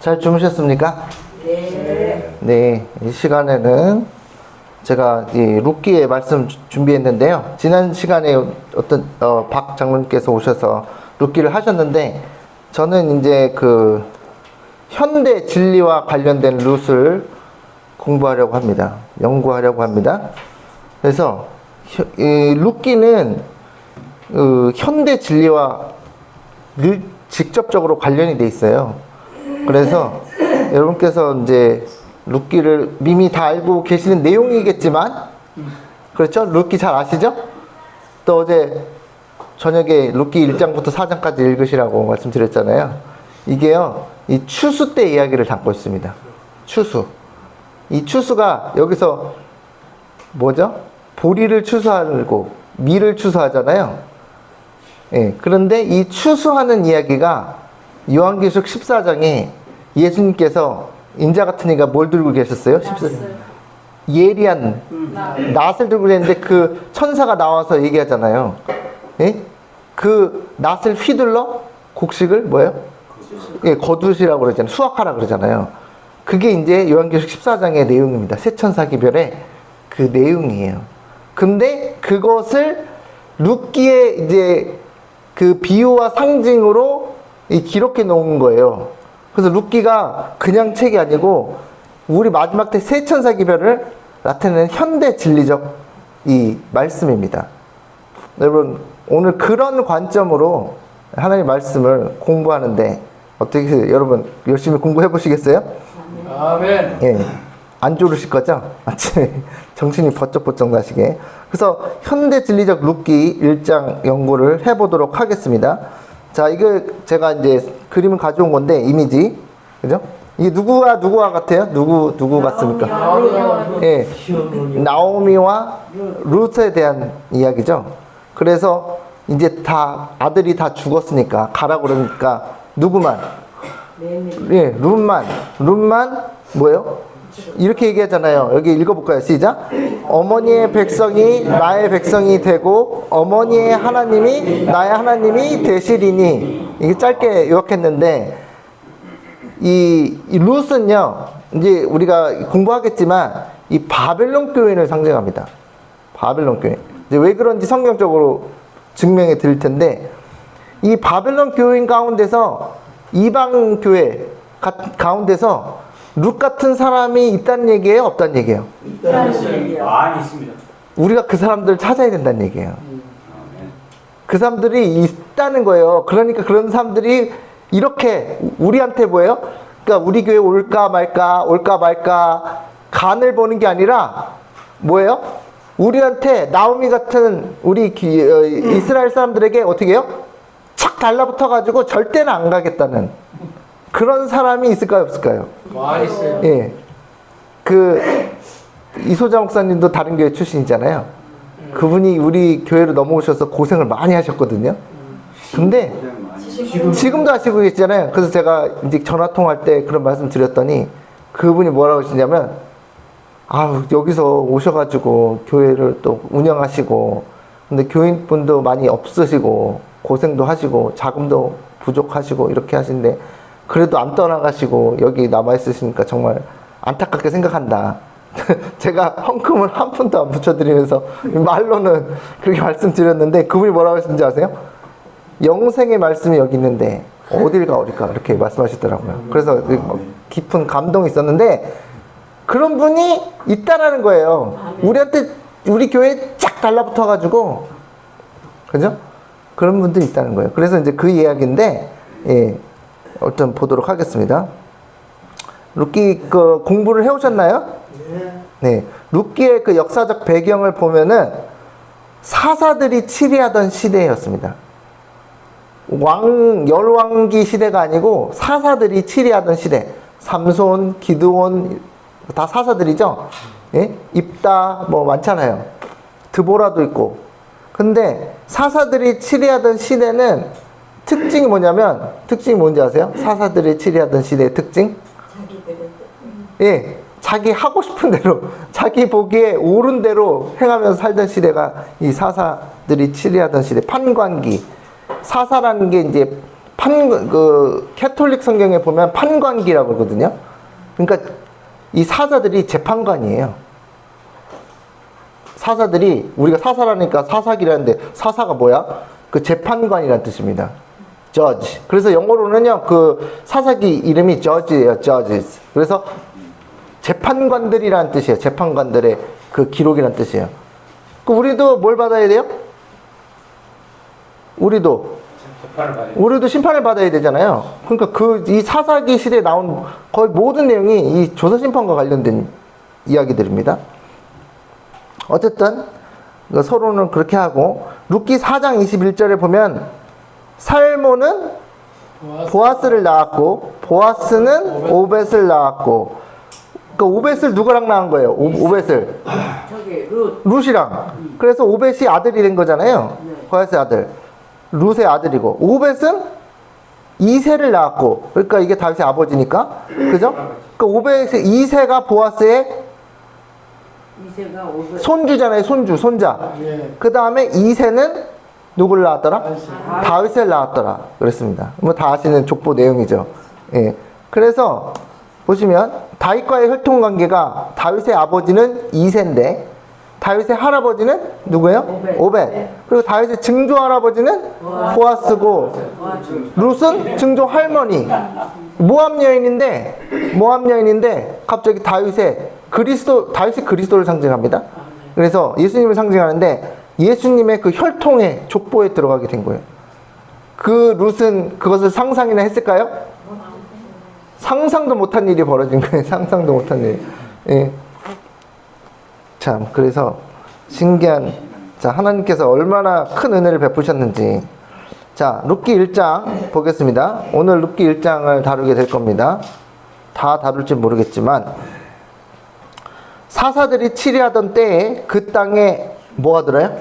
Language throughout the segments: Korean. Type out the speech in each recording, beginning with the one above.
잘 주무셨습니까? 네. 네, 이 시간에는 제가 이 룻기의 말씀 준비했는데요. 지난 시간에 어떤 박 장로님께서 오셔서 룻기를 하셨는데, 저는 이제 그 현대 진리와 관련된 룻을 공부하려고 합니다. 연구하려고 합니다. 그래서 이 룻기는 현대 진리와 직접적으로 관련이 돼 있어요. 그래서 여러분께서 이제 룻기를 이미 다 알고 계시는 내용이겠지만, 그렇죠? 룻기 잘 아시죠? 또 어제 저녁에 룻기 1장부터 4장까지 읽으시라고 말씀드렸잖아요. 이게요, 이 추수 때 이야기를 담고 있습니다. 추수. 이 추수가 여기서 뭐죠? 보리를 추수하고 밀을 추수하잖아요. 예, 그런데 이 추수하는 이야기가 요한계시록 14장에 예수님께서 인자 같은 이가 뭘 들고 계셨어요? 14장. 예리한 낫을 들고 계셨는데 그 천사가 나와서 얘기하잖아요. 예? 그 낫을 휘둘러 곡식을 뭐예요? 예, 거두시라고 그러잖아요. 수확하라 그러잖아요. 그게 이제 요한계시록 14장의 내용입니다. 세 천사 기별의 그 내용이에요. 근데 그것을 룻기의 이제 그 비유와 상징으로 기록해 놓은 거예요. 그래서 룻기가 그냥 책이 아니고 우리 마지막 때 세 천사 기별을 나타내는 현대 진리적 이 말씀입니다. 여러분, 오늘 그런 관점으로 하나님의 말씀을 공부하는데 어떻게 여러분 열심히 공부해 보시겠어요? 아멘. 예. 안 졸으실 거죠? 아침에 정신이 버쩍버쩍 나시게. 그래서 현대 진리적 룻기 1장 연구를 해보도록 하겠습니다. 자, 이거 제가 이제 그림을 가져온 건데, 이미지. 그죠? 이게 누구와 같아요? 누구 같습니까? 예. 나오미와 룻에 대한 이야기죠. 그래서 이제 다 아들이 다 죽었으니까 가라 그러니까 누구만? 예, 룻만 뭐예요? 이렇게 얘기하잖아요. 여기 읽어볼까요? 시작. 어머니의 백성이 나의 백성이 되고 어머니의 하나님이 나의 하나님이 되시리니. 이게 짧게 요약했는데, 이 룻은요, 이제 우리가 공부하겠지만 이 바벨론 교인을 상징합니다. 바벨론 교인. 이제 왜 그런지 성경적으로 증명해 드릴 텐데, 이 바벨론 교인 가운데서 이방 교회 가운데서 룻 같은 사람이 있다는 얘기예요? 없다는 얘기예요? 많이 있습니다. 우리가 그 사람들을 찾아야 된다는 얘기예요. 그 사람들이 있다는 거예요. 그러니까 그런 사람들이 이렇게 우리한테 뭐예요? 그러니까 우리 교회 올까 말까 간을 보는 게 아니라 뭐예요? 우리한테 나오미 같은 우리 이스라엘 사람들에게 어떻게 해요? 착 달라붙어 가지고 절대는 안 가겠다는 그런 사람이 있을까요, 없을까요? 많이 있어요. 예. 그 이소자 목사님도 다른 교회 출신이잖아요. 그분이 우리 교회로 넘어오셔서 고생을 많이 하셨거든요. 근데 지금도 하시고 계시잖아요. 그래서 제가 이제 전화 통화할 때 그런 말씀 드렸더니 그분이 뭐라고 하시냐면, 여기서 오셔가지고 교회를 또 운영하시고, 근데 교인분도 많이 없으시고 고생도 하시고 자금도 부족하시고 이렇게 하시는데 그래도 안 떠나가시고 여기 남아있으시니까 정말 안타깝게 생각한다. 제가 헌금을 한 푼도 안 붙여드리면서 말로는 그렇게 말씀드렸는데, 그분이 뭐라고 하시는지 아세요? 영생의 말씀이 여기 있는데 어딜 가오리까 이렇게 말씀하시더라고요. 그래서 깊은 감동이 있었는데, 그런 분이 있다라는 거예요. 우리한테 우리 교회에 쫙 달라붙어가지고, 그죠? 그런 분들이 있다는 거예요. 그래서 이제 그 이야기인데, 예, 어떤 보도록 하겠습니다. 룻기 그 공부를 해오셨나요? 네. 룻기의 그 역사적 배경을 보면은 사사들이 치리하던 시대였습니다. 열왕기 시대가 아니고 사사들이 치리하던 시대. 삼손, 기드온 다 사사들이죠. 예? 입다 뭐 많잖아요. 드보라도 있고. 근데 사사들이 치리하던 시대는 특징이 뭐냐면, 특징이 뭔지 아세요? 사사들이 치리하던 시대의 특징? 예, 자기 하고 싶은 대로, 자기 보기에 옳은 대로 행하면서 살던 시대가 이 사사들이 치리하던 시대. 판관기. 사사라는 게 이제 캐톨릭 성경에 보면 판관기라고 그러거든요. 그러니까 이 사사들이 재판관이에요. 사사들이, 우리가 사사라니까 사사기라는데 사사가 뭐야? 그 재판관이라는 뜻입니다. judge. 그래서 영어로는요, 그 사사기 이름이 judge예요, judges. 그래서 재판관들이라는 뜻이에요. 재판관들의 그 기록이라는 뜻이에요. 그 우리도 뭘 받아야 돼요? 우리도 심판을 받아야 되잖아요. 그러니까 이 사사기 시대에 나온 거의 모든 내용이 이 조사심판과 관련된 이야기들입니다. 어쨌든 서로는 그렇게 하고, 룻기 4장 21절에 보면 살모는 보아스를 낳았고 보아스는 오벳을 낳았고, 그 오벳을 누구랑 낳은 거예요? 오벳을 저기 룻이랑. 그래서 오벳이 아들이 된 거잖아요. 보아스의 아들, 룻의 아들이고, 오벳은 이세를 낳았고, 그러니까 이게 다윗의 아버지니까, 그죠? 그 오벳의 이세가 보아스의 이세가 오벳 손주잖아요. 손자. 그 다음에 이세는 누구를 낳았더라? 다윗을 낳았더라. 그랬습니다. 뭐 다 아시는 족보 내용이죠. 예. 그래서 보시면 다윗과의 혈통관계가, 다윗의 아버지는 이세인데 다윗의 할아버지는 누구예요? 오벳. 그리고 다윗의 증조 할아버지는 보아스고, 룻은 증조 할머니. 모압 여인인데 갑자기 다윗이 그리스도를 상징합니다. 그래서 예수님을 상징하는데 예수님의 그 혈통의 족보에 들어가게 된 거예요. 그 룻은 그것을 상상이나 했을까요? 상상도 못한 일이 벌어진 거예요. 상상도 못한 일. 예. 참, 그래서 신기한, 자, 하나님께서 얼마나 큰 은혜를 베푸셨는지. 자, 룻기 1장 보겠습니다. 오늘 룻기 1장을 다루게 될 겁니다. 다 다룰지 모르겠지만, 사사들이 치리하던 때에 그 땅에 뭐 하더라요?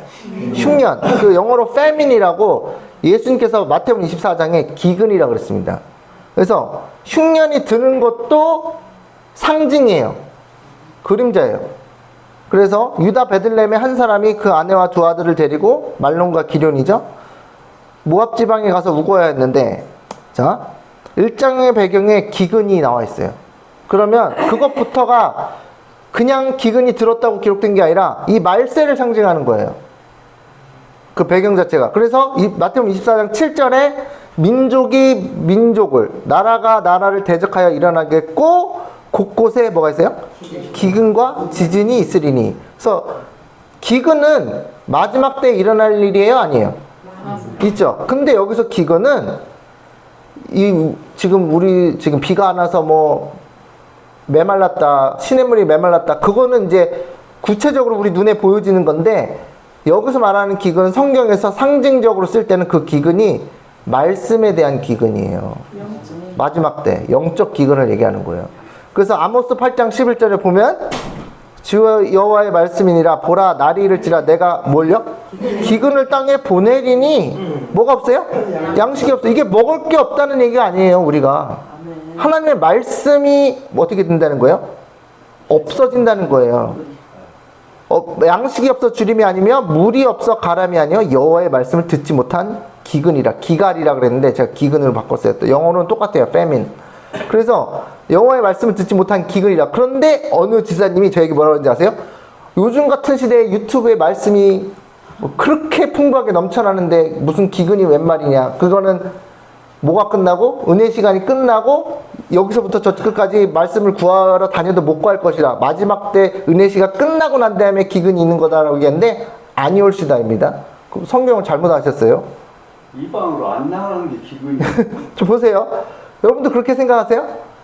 흉년. 그 영어로 famine이라고 예수님께서 마태복음 24장에 기근이라고 그랬습니다. 그래서 흉년이 드는 것도 상징이에요. 그림자예요. 그래서 유다 베들레헴의 한 사람이 그 아내와 두 아들을 데리고, 말론과 기럐이죠, 모압 지방에 가서 우거야 했는데, 자, 1장의 배경에 기근이 나와 있어요. 그러면 그것부터가 그냥 기근이 들었다고 기록된 게 아니라 이 말세를 상징하는 거예요. 그 배경 자체가. 그래서 이 마태복음 24장 7절에 민족이 민족을, 나라가 나라를 대적하여 일어나겠고 곳곳에 뭐가 있어요? 기근과 지진이 있으리니. 그래서 기근은 마지막 때에 일어날 일이에요? 아니에요? 있죠. 근데 여기서 기근은 지금 비가 안 와서 뭐 메말랐다, 시냇물이 메말랐다, 그거는 이제 구체적으로 우리 눈에 보여지는 건데, 여기서 말하는 기근은 성경에서 상징적으로 쓸 때는 그 기근이 말씀에 대한 기근이에요. 마지막 때 영적 기근을 얘기하는 거예요. 그래서 아모스 8장 11절에 보면 주 여호와의 말씀이니라, 보라 날이 이를지라 내가 뭘요? 기근을 땅에 보내리니 뭐가 없어요? 양식이 없어. 이게 먹을 게 없다는 얘기가 아니에요. 우리가 하나님의 말씀이 어떻게 된다는 거예요? 없어진다는 거예요. 양식이 없어 주림이 아니며 물이 없어 가람이 아니요 여호와의 말씀을 듣지 못한 기근이라, 기갈이라 그랬는데 제가 기근으로 바꿨어요. 또 영어로는 똑같아요. famine. 그래서 여호와의 말씀을 듣지 못한 기근이라. 그런데 어느 지사님이 저에게 뭐라고 하는지 아세요? 요즘 같은 시대에 유튜브에 말씀이 그렇게 풍부하게 넘쳐나는데 무슨 기근이 웬 말이냐. 그거는 뭐가 끝나고, 은혜 시간이 끝나고 여기서부터 저 끝까지 말씀을 구하러 다녀도 못 구할 것이라, 마지막 때 은혜 시간 끝나고 난 다음에 기근이 있는 거다라고 얘기했는데 아니올시다입니다. 성경을 잘못 아셨어요. 이 방으로 안 나가는 게 기분이. 좀 보세요. 여러분도 그렇게 생각하세요?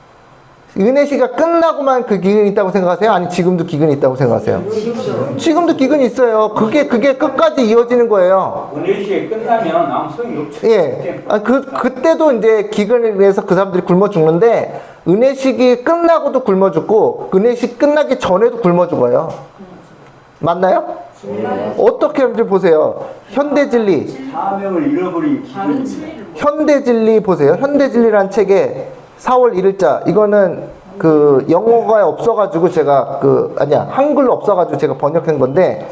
은혜 시가 끝나고만 그 기근이 있다고 생각하세요? 아니 지금도 기근이 있다고 생각하세요? 지금도 기근이 있어요. 그게 끝까지 이어지는 거예요. 은혜 시에 끝나면 아무 소용이 없죠. 예. 그때도 이제 기근에 의해서 그 사람들이 굶어 죽는데, 은혜식이 끝나고도 굶어 죽고 은혜식 끝나기 전에도 굶어 죽어요. 맞나요? 어떻게 하는지 보세요. 현대진리. 사명을 잃어버린 기분입니다. 현대진리 보세요. 현대진리라는 책에 4월 1일자, 이거는 그 영어가 없어가지고 제가 한글로 없어가지고 제가 번역한 건데,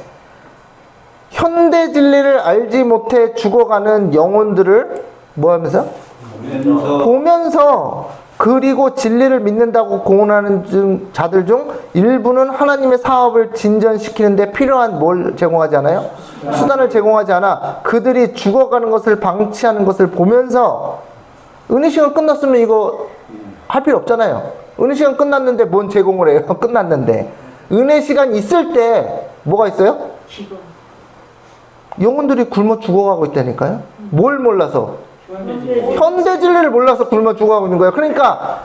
현대 진리를 알지 못해 죽어가는 영혼들을 뭐 하면서? 보면서 그리고 진리를 믿는다고 공언하는 자들 중 일부는 하나님의 사업을 진전시키는데 필요한 뭘 제공하지 않아요? 수단을 제공하지 않아 그들이 죽어가는 것을 방치하는 것을 보면서 은혜 시간 끝났으면 이거 할 필요 없잖아요. 은혜 시간 끝났는데 뭔 제공을 해요? 끝났는데 은혜 시간 있을 때 뭐가 있어요? 영혼들이 굶어 죽어가고 있다니까요. 뭘 몰라서? 현대 진리를 몰라서 굶어 죽어가고 있는 거예요. 그러니까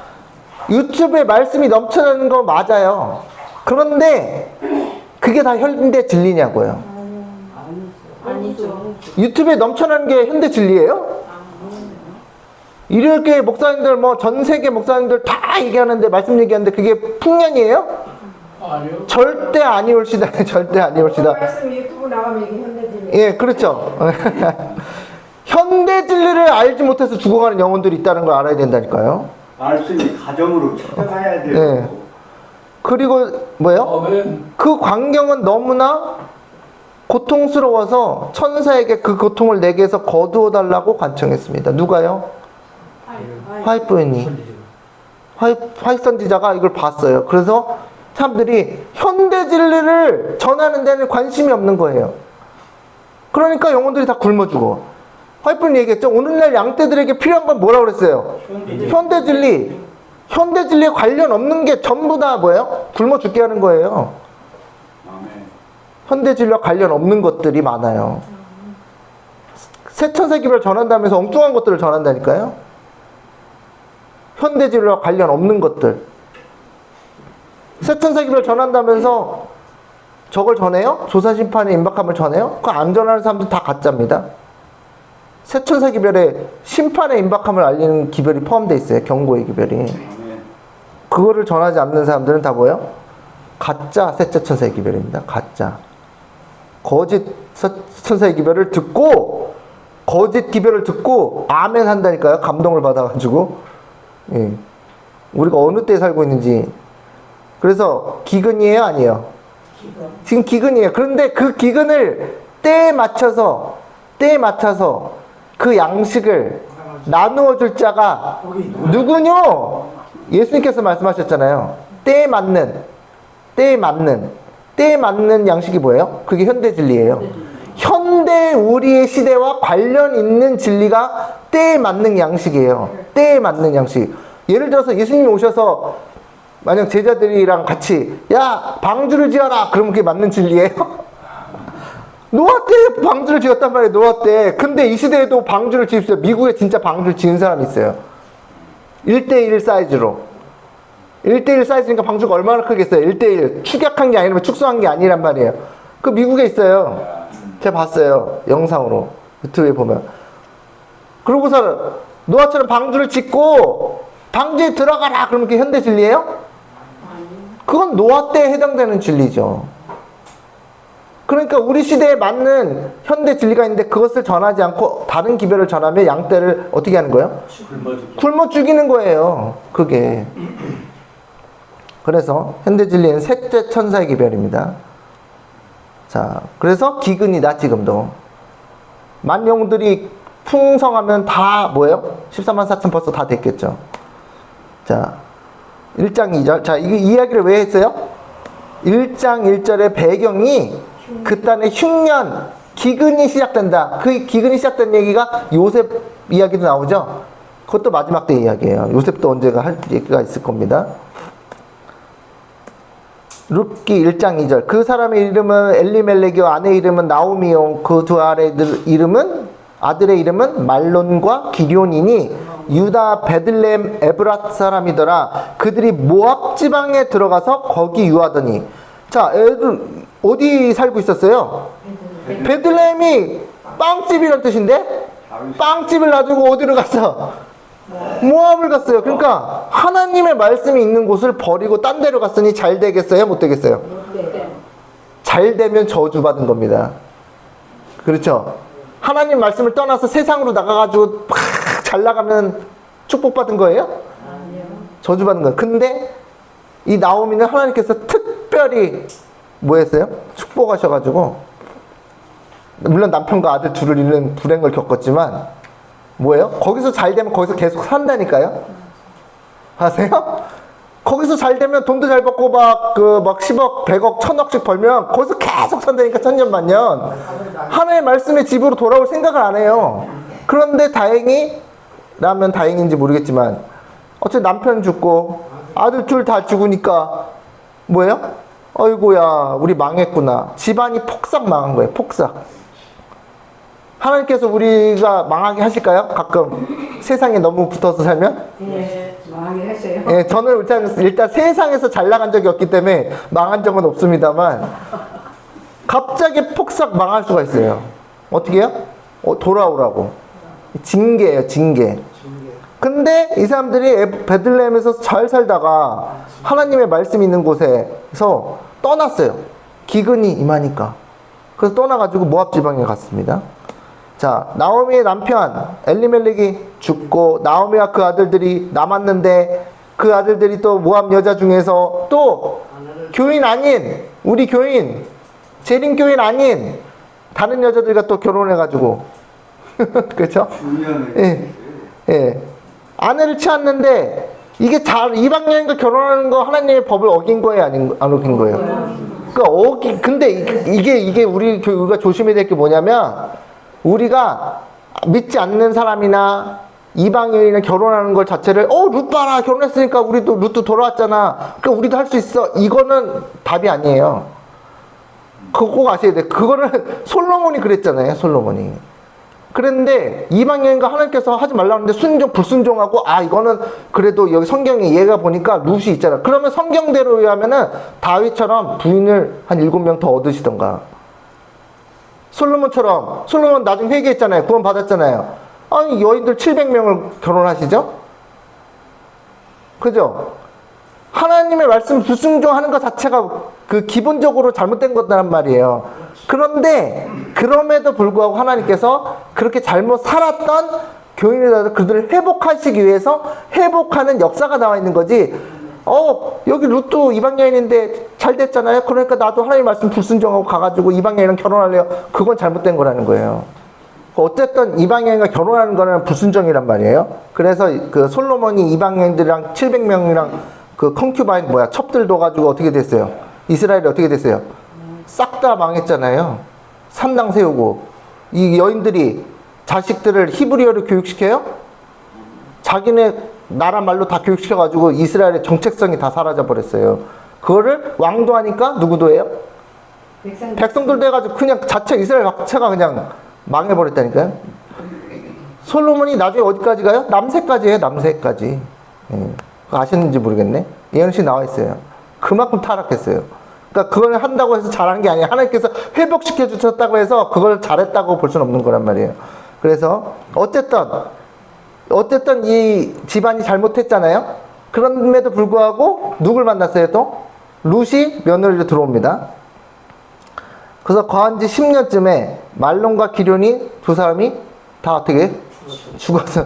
유튜브에 말씀이 넘쳐나는 거 맞아요. 그런데 그게 다 현대 진리냐고요. 아니죠. 유튜브에 넘쳐나는 게 현대 진리예요? 일요일교회 목사님들 뭐 전 세계 목사님들 다 얘기하는데 말씀 얘기하는데 그게 풍년이에요? 아니요. 절대 아니올시다. 절대 아니올시다. 말씀 유튜브 나가면 이게 현대진리. 예, 그렇죠. 현대 진리를 알지 못해서 죽어가는 영혼들이 있다는 걸 알아야 된다니까요. 말씀이 가정으로 찾아가야 돼요. 예. 그리고 뭐예요? 아멘. 그 광경은 너무나 고통스러워서 천사에게 그 고통을 내게 해서 거두어 달라고 간청했습니다. 누가요? 화이트인이. 화이트 선지자가 이걸 봤어요. 그래서 사람들이 현대 진리를 전하는 데는 관심이 없는 거예요. 그러니까 영혼들이 다 굶어 죽어. 화이트인이 얘기했죠. 오늘날 양떼들에게 필요한 건 뭐라고 그랬어요? 현대 진리. 현대 진리에 관련 없는 게 전부 다 뭐예요? 굶어 죽게 하는 거예요. 아멘. 현대 진리와 관련 없는 것들이 많아요. 새천사 기별을 전한다면서 엉뚱한 것들을 전한다니까요. 현대 진리와 관련 없는 것들. 새천사 기별을 전한다면서 저걸 전해요? 조사 심판의 임박함을 전해요? 그거 안 전하는 사람들 다 가짜입니다. 새천사 기별에 심판의 임박함을 알리는 기별이 포함되어 있어요. 경고의 기별이. 아멘. 그거를 전하지 않는 사람들은 다 뭐예요? 가짜 셋째 천사의 기별입니다. 가짜. 거짓 천사의 기별을 듣고 거짓 기별을 듣고 아멘 한다니까요. 감동을 받아가지고. 예. 우리가 어느 때에 살고 있는지. 그래서 기근이에요? 아니에요? 지금 기근이에요. 그런데 그 기근을 때에 맞춰서 그 양식을 나누어 줄 자가 누구뇨? 예수님께서 말씀하셨잖아요. 때에 맞는 양식이 뭐예요? 그게 현대 진리예요. 현대 우리의 시대와 관련 있는 진리가 때에 맞는 양식이에요. 때에 맞는 양식. 예를 들어서 예수님이 오셔서 만약 제자들이랑 같이 야 방주를 지어라 그러면 그게 맞는 진리예요? 노아 때 방주를 지었단 말이에요. 노아 때. 근데 이 시대에도 방주를 지읍시다. 미국에 진짜 방주를 지은 사람이 있어요. 1대1 사이즈로. 1대1 사이즈니까 방주가 얼마나 크겠어요. 1대1. 축약한 게 아니라 축소한 게 아니란 말이에요. 그 미국에 있어요. 제가 봤어요. 영상으로. 유튜브에 보면. 그러고서 노아처럼 방주를 짓고 방주에 들어가라. 그러면 그게 현대 진리예요? 그건 노아 때에 해당되는 진리죠. 그러니까 우리 시대에 맞는 현대 진리가 있는데 그것을 전하지 않고 다른 기별을 전하면 양떼를 어떻게 하는 거예요? 굶어 죽이는 거예요. 그게. 그래서 현대 진리는 셋째 천사의 기별입니다. 자, 그래서 기근이다 지금도. 만 영들이 풍성하면 다 뭐예요? 14만 4천 벌써 다 됐겠죠. 자, 1장 2절. 자, 이 이야기를 왜 했어요? 1장 1절의 배경이 그 땅의 흉년, 기근이 시작된다. 그 기근이 시작된 얘기가 요셉 이야기도 나오죠? 그것도 마지막 때 이야기예요. 요셉도 언제가 할 얘기가 있을 겁니다. 룻기 1장 2절. 그 사람의 이름은 엘리멜렉이요 아내 이름은 나오미요 그 두 아들의 이름은 말론과 기럝이니 유다 베들레헴 에브랏 사람이더라. 그들이 모압 지방에 들어가서 거기 유하더니. 자, 애들 어디 살고 있었어요? 베들레헴이 빵집이란 뜻인데 빵집을 놔두고 어디로 갔어? 모압을 갔어요. 그러니까 하나님의 말씀이 있는 곳을 버리고 딴 데로 갔으니 잘 되겠어요? 못 되겠어요? 잘 되면 저주받은 겁니다. 그렇죠? 하나님 말씀을 떠나서 세상으로 나가가지고 막 잘 나가면 축복받은 거예요? 저주받은 거예요. 근데 이 나오미는 하나님께서 특별히 뭐 했어요? 축복하셔가지고 물론 남편과 아들 둘을 잃는 불행을 겪었지만 뭐예요? 거기서 잘 되면 거기서 계속 산다니까요. 아세요? 거기서 잘 되면 돈도 잘 받고 막 10억, 100억, 1000억씩 벌면 거기서 계속 산다니까, 천년만년. 하나의 말씀의 집으로 돌아올 생각을 안 해요. 그런데 다행이라면 다행인지 모르겠지만 어차피 남편 죽고 아들 둘 다 죽으니까 뭐예요? 어이구야, 우리 망했구나. 집안이 폭삭 망한 거예요. 폭삭. 하나님께서 우리가 망하게 하실까요? 가끔 세상에 너무 붙어서 살면? 예, 망하게 했어요. 예, 저는 일단 세상에서 잘 나간 적이 없기 때문에 망한 적은 없습니다만 갑자기 폭삭 망할 수가 있어요. 어떻게 해요? 돌아오라고. 징계예요, 징계. 근데 이 사람들이 베들레헴에서 잘 살다가 하나님의 말씀이 있는 곳에서 떠났어요. 기근이 임하니까. 그래서 떠나가지고 모압 지방에 갔습니다. 자, 나오미의 남편 엘리멜렉이 죽고 나오미와 그 아들들이 남았는데 그 아들들이 또 모압 여자 중에서 또 교인 아닌, 우리 교인, 재림 교인 아닌 다른 여자들과 또 결혼해가지고 그렇죠? 예, 예. 아내를 취했는데 이게 이방 여인과 결혼하는 거 하나님의 법을 어긴 거예요, 안 어긴 거예요? 그러니까 근데 이게 우리가 조심해야 될 게 뭐냐면 우리가 믿지 않는 사람이나 이방 여인을 결혼하는 것 자체를 룻 봐라, 결혼했으니까 우리도 룻도 돌아왔잖아, 그러니까 우리도 할 수 있어, 이거는 답이 아니에요. 그거 꼭 아셔야 돼. 그거는 솔로몬이 그랬잖아요, 솔로몬이. 그랬는데 이방 여인과 하나님께서 하지 말라고 하는데 불순종하고 이거는 그래도 여기 성경에 얘가 보니까 룻이 있잖아. 그러면 성경대로 의하면은 다윗처럼 부인을 한 7명 더 얻으시던가. 솔로몬 나중에 회개했잖아요. 구원 받았잖아요. 아니 여인들 700명을 결혼하시죠? 그죠? 하나님의 말씀 불순종하는 것 자체가 그 기본적으로 잘못된 것이란 말이에요. 그런데 그럼에도 불구하고 하나님께서 그렇게 잘못 살았던 교인이라도 그들을 회복하시기 위해서 회복하는 역사가 나와 있는 거지. 여기 룻도 이방 여인인데 잘 됐잖아요. 그러니까 나도 하나님 말씀 불순종하고 가가지고 이방 여인이랑 결혼할래요. 그건 잘못된 거라는 거예요. 어쨌든 이방 여인과 결혼하는 거는 불순종이란 말이에요. 그래서 그 솔로몬이 이방 여인들이랑 700명이랑 그 컨큐바인 첩들 둬가지고 어떻게 됐어요? 이스라엘이 어떻게 됐어요? 싹 다 망했잖아요. 산당 세우고. 이 여인들이 자식들을 히브리어로 교육시켜요? 자기네 나라 말로 다 교육시켜가지고 이스라엘의 정체성이 다 사라져버렸어요. 그거를 왕도 하니까 누구도 해요? 백성들도 해가지고 그냥 이스라엘 자체가 그냥 망해버렸다니까요. 솔로몬이 나중에 어디까지 가요? 남새까지 해요. 남새까지. 그거 아셨는지 모르겠네. 예언시 나와 있어요. 그만큼 타락했어요. 그러니까 그걸 한다고 해서 잘하는 게 아니에요. 하나님께서 회복시켜 주셨다고 해서 그걸 잘했다고 볼 수는 없는 거란 말이에요. 그래서 어쨌든 이 집안이 잘못했잖아요. 그럼에도 불구하고 누굴 만났어요 또? 룻이 며느리로 들어옵니다. 그래서 거한 지 10년쯤에 말론과 기련이 두 사람이 다 어떻게 죽어서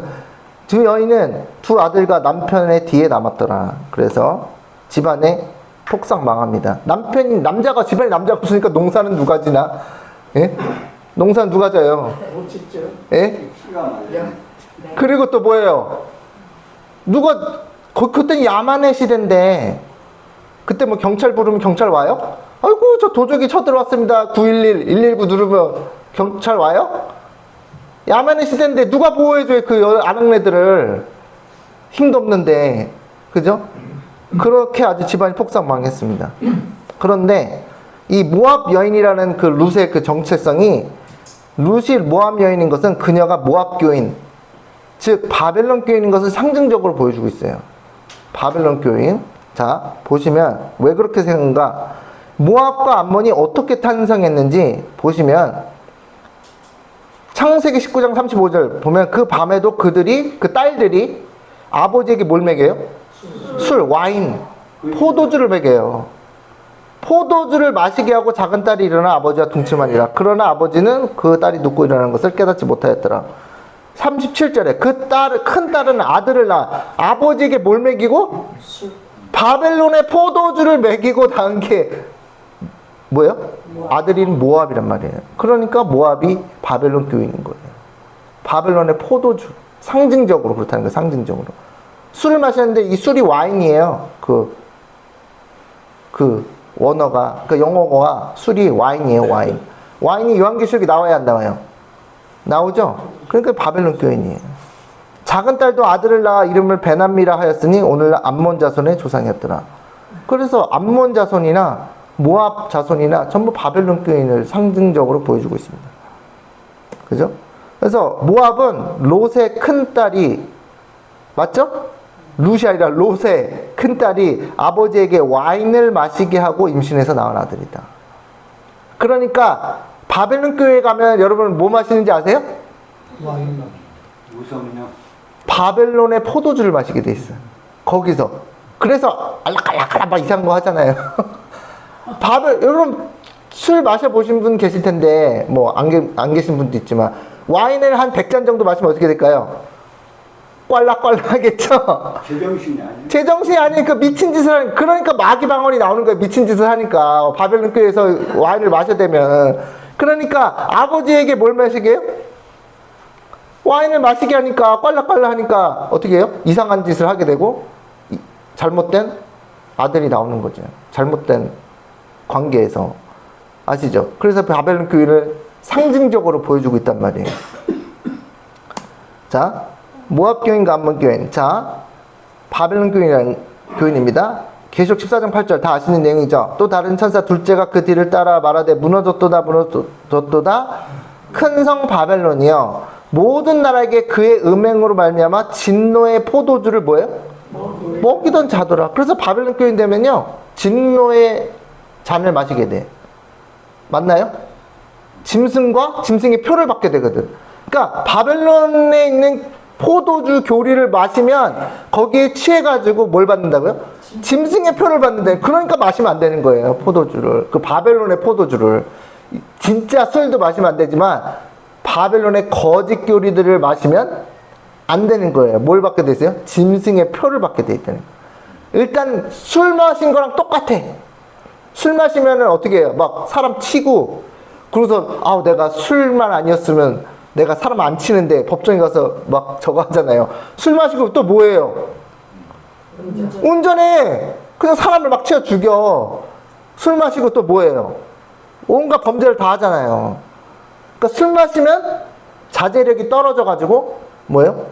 두 여인은 두 아들과 남편의 뒤에 남았더라. 그래서 집안에 폭삭 망합니다. 남자가 집안에 남자가 없으니까 농사는 누가 지나? 예? 농사는 누가 져요? 못 짓죠. 예? 네. 그리고 또 뭐예요? 그때는 야만의 시대인데 그때 뭐 경찰 부르면 경찰 와요? 아이고 저 도적이 쳐들어왔습니다. 911, 119 누르면 경찰 와요? 야만의 시대인데 누가 보호해줘요 그 아낙네들을. 힘도 없는데. 그죠? 그렇게 아주 집안이 폭삭 망했습니다. 그런데 이 모압 여인이라는 그 룻의 그 정체성이, 룻이 모압 여인인 것은 그녀가 모압 교인, 즉 바벨론 교인인 것을 상징적으로 보여주고 있어요. 바벨론 교인. 자, 보시면 왜 그렇게 생각한가? 모압과 암몬이 어떻게 탄생했는지 보시면 창세기 19장 35절 보면 그 밤에도 그 딸들이 아버지에게 뭘 먹여요? 술, 와인, 포도주를 먹여요. 포도주를 마시게 하고 작은 딸이 일어나 아버지와 동침하니라. 그러나 아버지는 그 딸이 눕고 일어나는 것을 깨닫지 못하였더라. 37절에 큰 딸은 아들을 낳아 아버지에게 뭘 먹이고? 바벨론의 포도주를 먹이고 낳은 게 뭐예요? 아들인 모압이란 말이에요. 그러니까 모압이 바벨론 교인인 거예요. 바벨론의 포도주. 상징적으로 그렇다는 거예요. 상징적으로. 술을 마셨는데 이 술이 와인이에요. 원어가, 영어가 술이 와인이에요. 와인. 와인이 요한계시록에 나와야 안 나와요? 나오죠? 그러니까 바벨론 교인이에요. 작은 딸도 아들을 낳아 이름을 베남미라 하였으니 오늘날 암몬 자손의 조상이었더라. 그래서 암몬 자손이나 모압 자손이나 전부 바벨론 교인을 상징적으로 보여주고 있습니다. 그죠? 그래서 모압은 롯의 큰 딸이, 맞죠? 룻이 아니라 롯의 큰 딸이 아버지에게 와인을 마시게 하고 임신해서 낳은 아들이다. 그러니까 바벨론 교회에 가면 여러분 뭐 마시는지 아세요? 무성이요. 바벨론의 포도주를 마시게 돼 있어요. 거기서. 그래서 알락알락알락 막 이상한 거 하잖아요. 여러분 술 마셔보신 분 계실 텐데 뭐 안 계신 분도 있지만 와인을 한 100잔 정도 마시면 어떻게 될까요? 꽐락꽐락 하겠죠? 제정신이 아니에요. 제정신이 아닌 그 미친 짓을 하는, 그러니까 마귀방언이 나오는 거예요. 미친 짓을 하니까. 바벨론 교회에서 와인을 마셔대면. 그러니까 아버지에게 뭘 마시게 해요? 와인을 마시게 하니까 꽐락꽐락 하니까 어떻게 해요? 이상한 짓을 하게 되고 잘못된 아들이 나오는 거죠. 잘못된 관계에서. 아시죠? 그래서 바벨론 교회를 상징적으로 보여주고 있단 말이에요. 자, 모압 교인과 암몬 교인. 자, 바벨론 교인이라는 교인입니다. 계시록 14장 8절 다 아시는 내용이죠. 또 다른 천사 둘째가 그 뒤를 따라 말하되 무너졌도다 무너졌도다 큰 성 바벨론이여 모든 나라에게 그의 음행으로 말미암아 진노의 포도주를 뭐예요? 먹이던 자더라. 그래서 바벨론 교인 되면요 진노의 잔을 마시게 돼. 맞나요? 짐승과 짐승의 표를 받게 되거든. 그러니까 바벨론에 있는 포도주 교리를 마시면 거기에 취해가지고 뭘 받는다고요? 짐승의 표를 받는다. 그러니까 마시면 안 되는 거예요. 포도주를. 그 바벨론의 포도주를. 진짜 술도 마시면 안 되지만 바벨론의 거짓 교리들을 마시면 안 되는 거예요. 뭘 받게 되세요? 짐승의 표를 받게 돼 있다는 거예요. 일단 술 마신 거랑 똑같아. 술 마시면은 어떻게 해요? 막 사람 치고 그래서 아우 내가 술만 아니었으면 내가 사람 안 치는데 법정에 가서 막 저거 하잖아요. 술 마시고 또 뭐예요? 운전해. 그냥 사람을 막 치어 죽여. 술 마시고 또 뭐예요? 온갖 범죄를 다 하잖아요. 그러니까 술 마시면 자제력이 떨어져 가지고 뭐예요?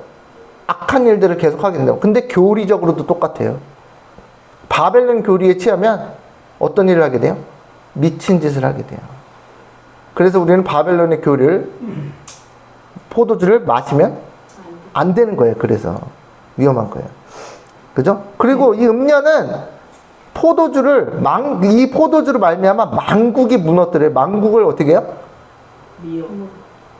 악한 일들을 계속 하게 된다고. 근데 교리적으로도 똑같아요. 바벨론 교리에 취하면 어떤 일을 하게 돼요? 미친 짓을 하게 돼요. 그래서 우리는 바벨론의 교리를 포도주를 마시면 안 되는 거예요. 그래서 위험한 거예요. 그죠? 그리고 이 음녀는 이 포도주를 말미암아 망국이 무너뜨려요. 망국을 어떻게 해요?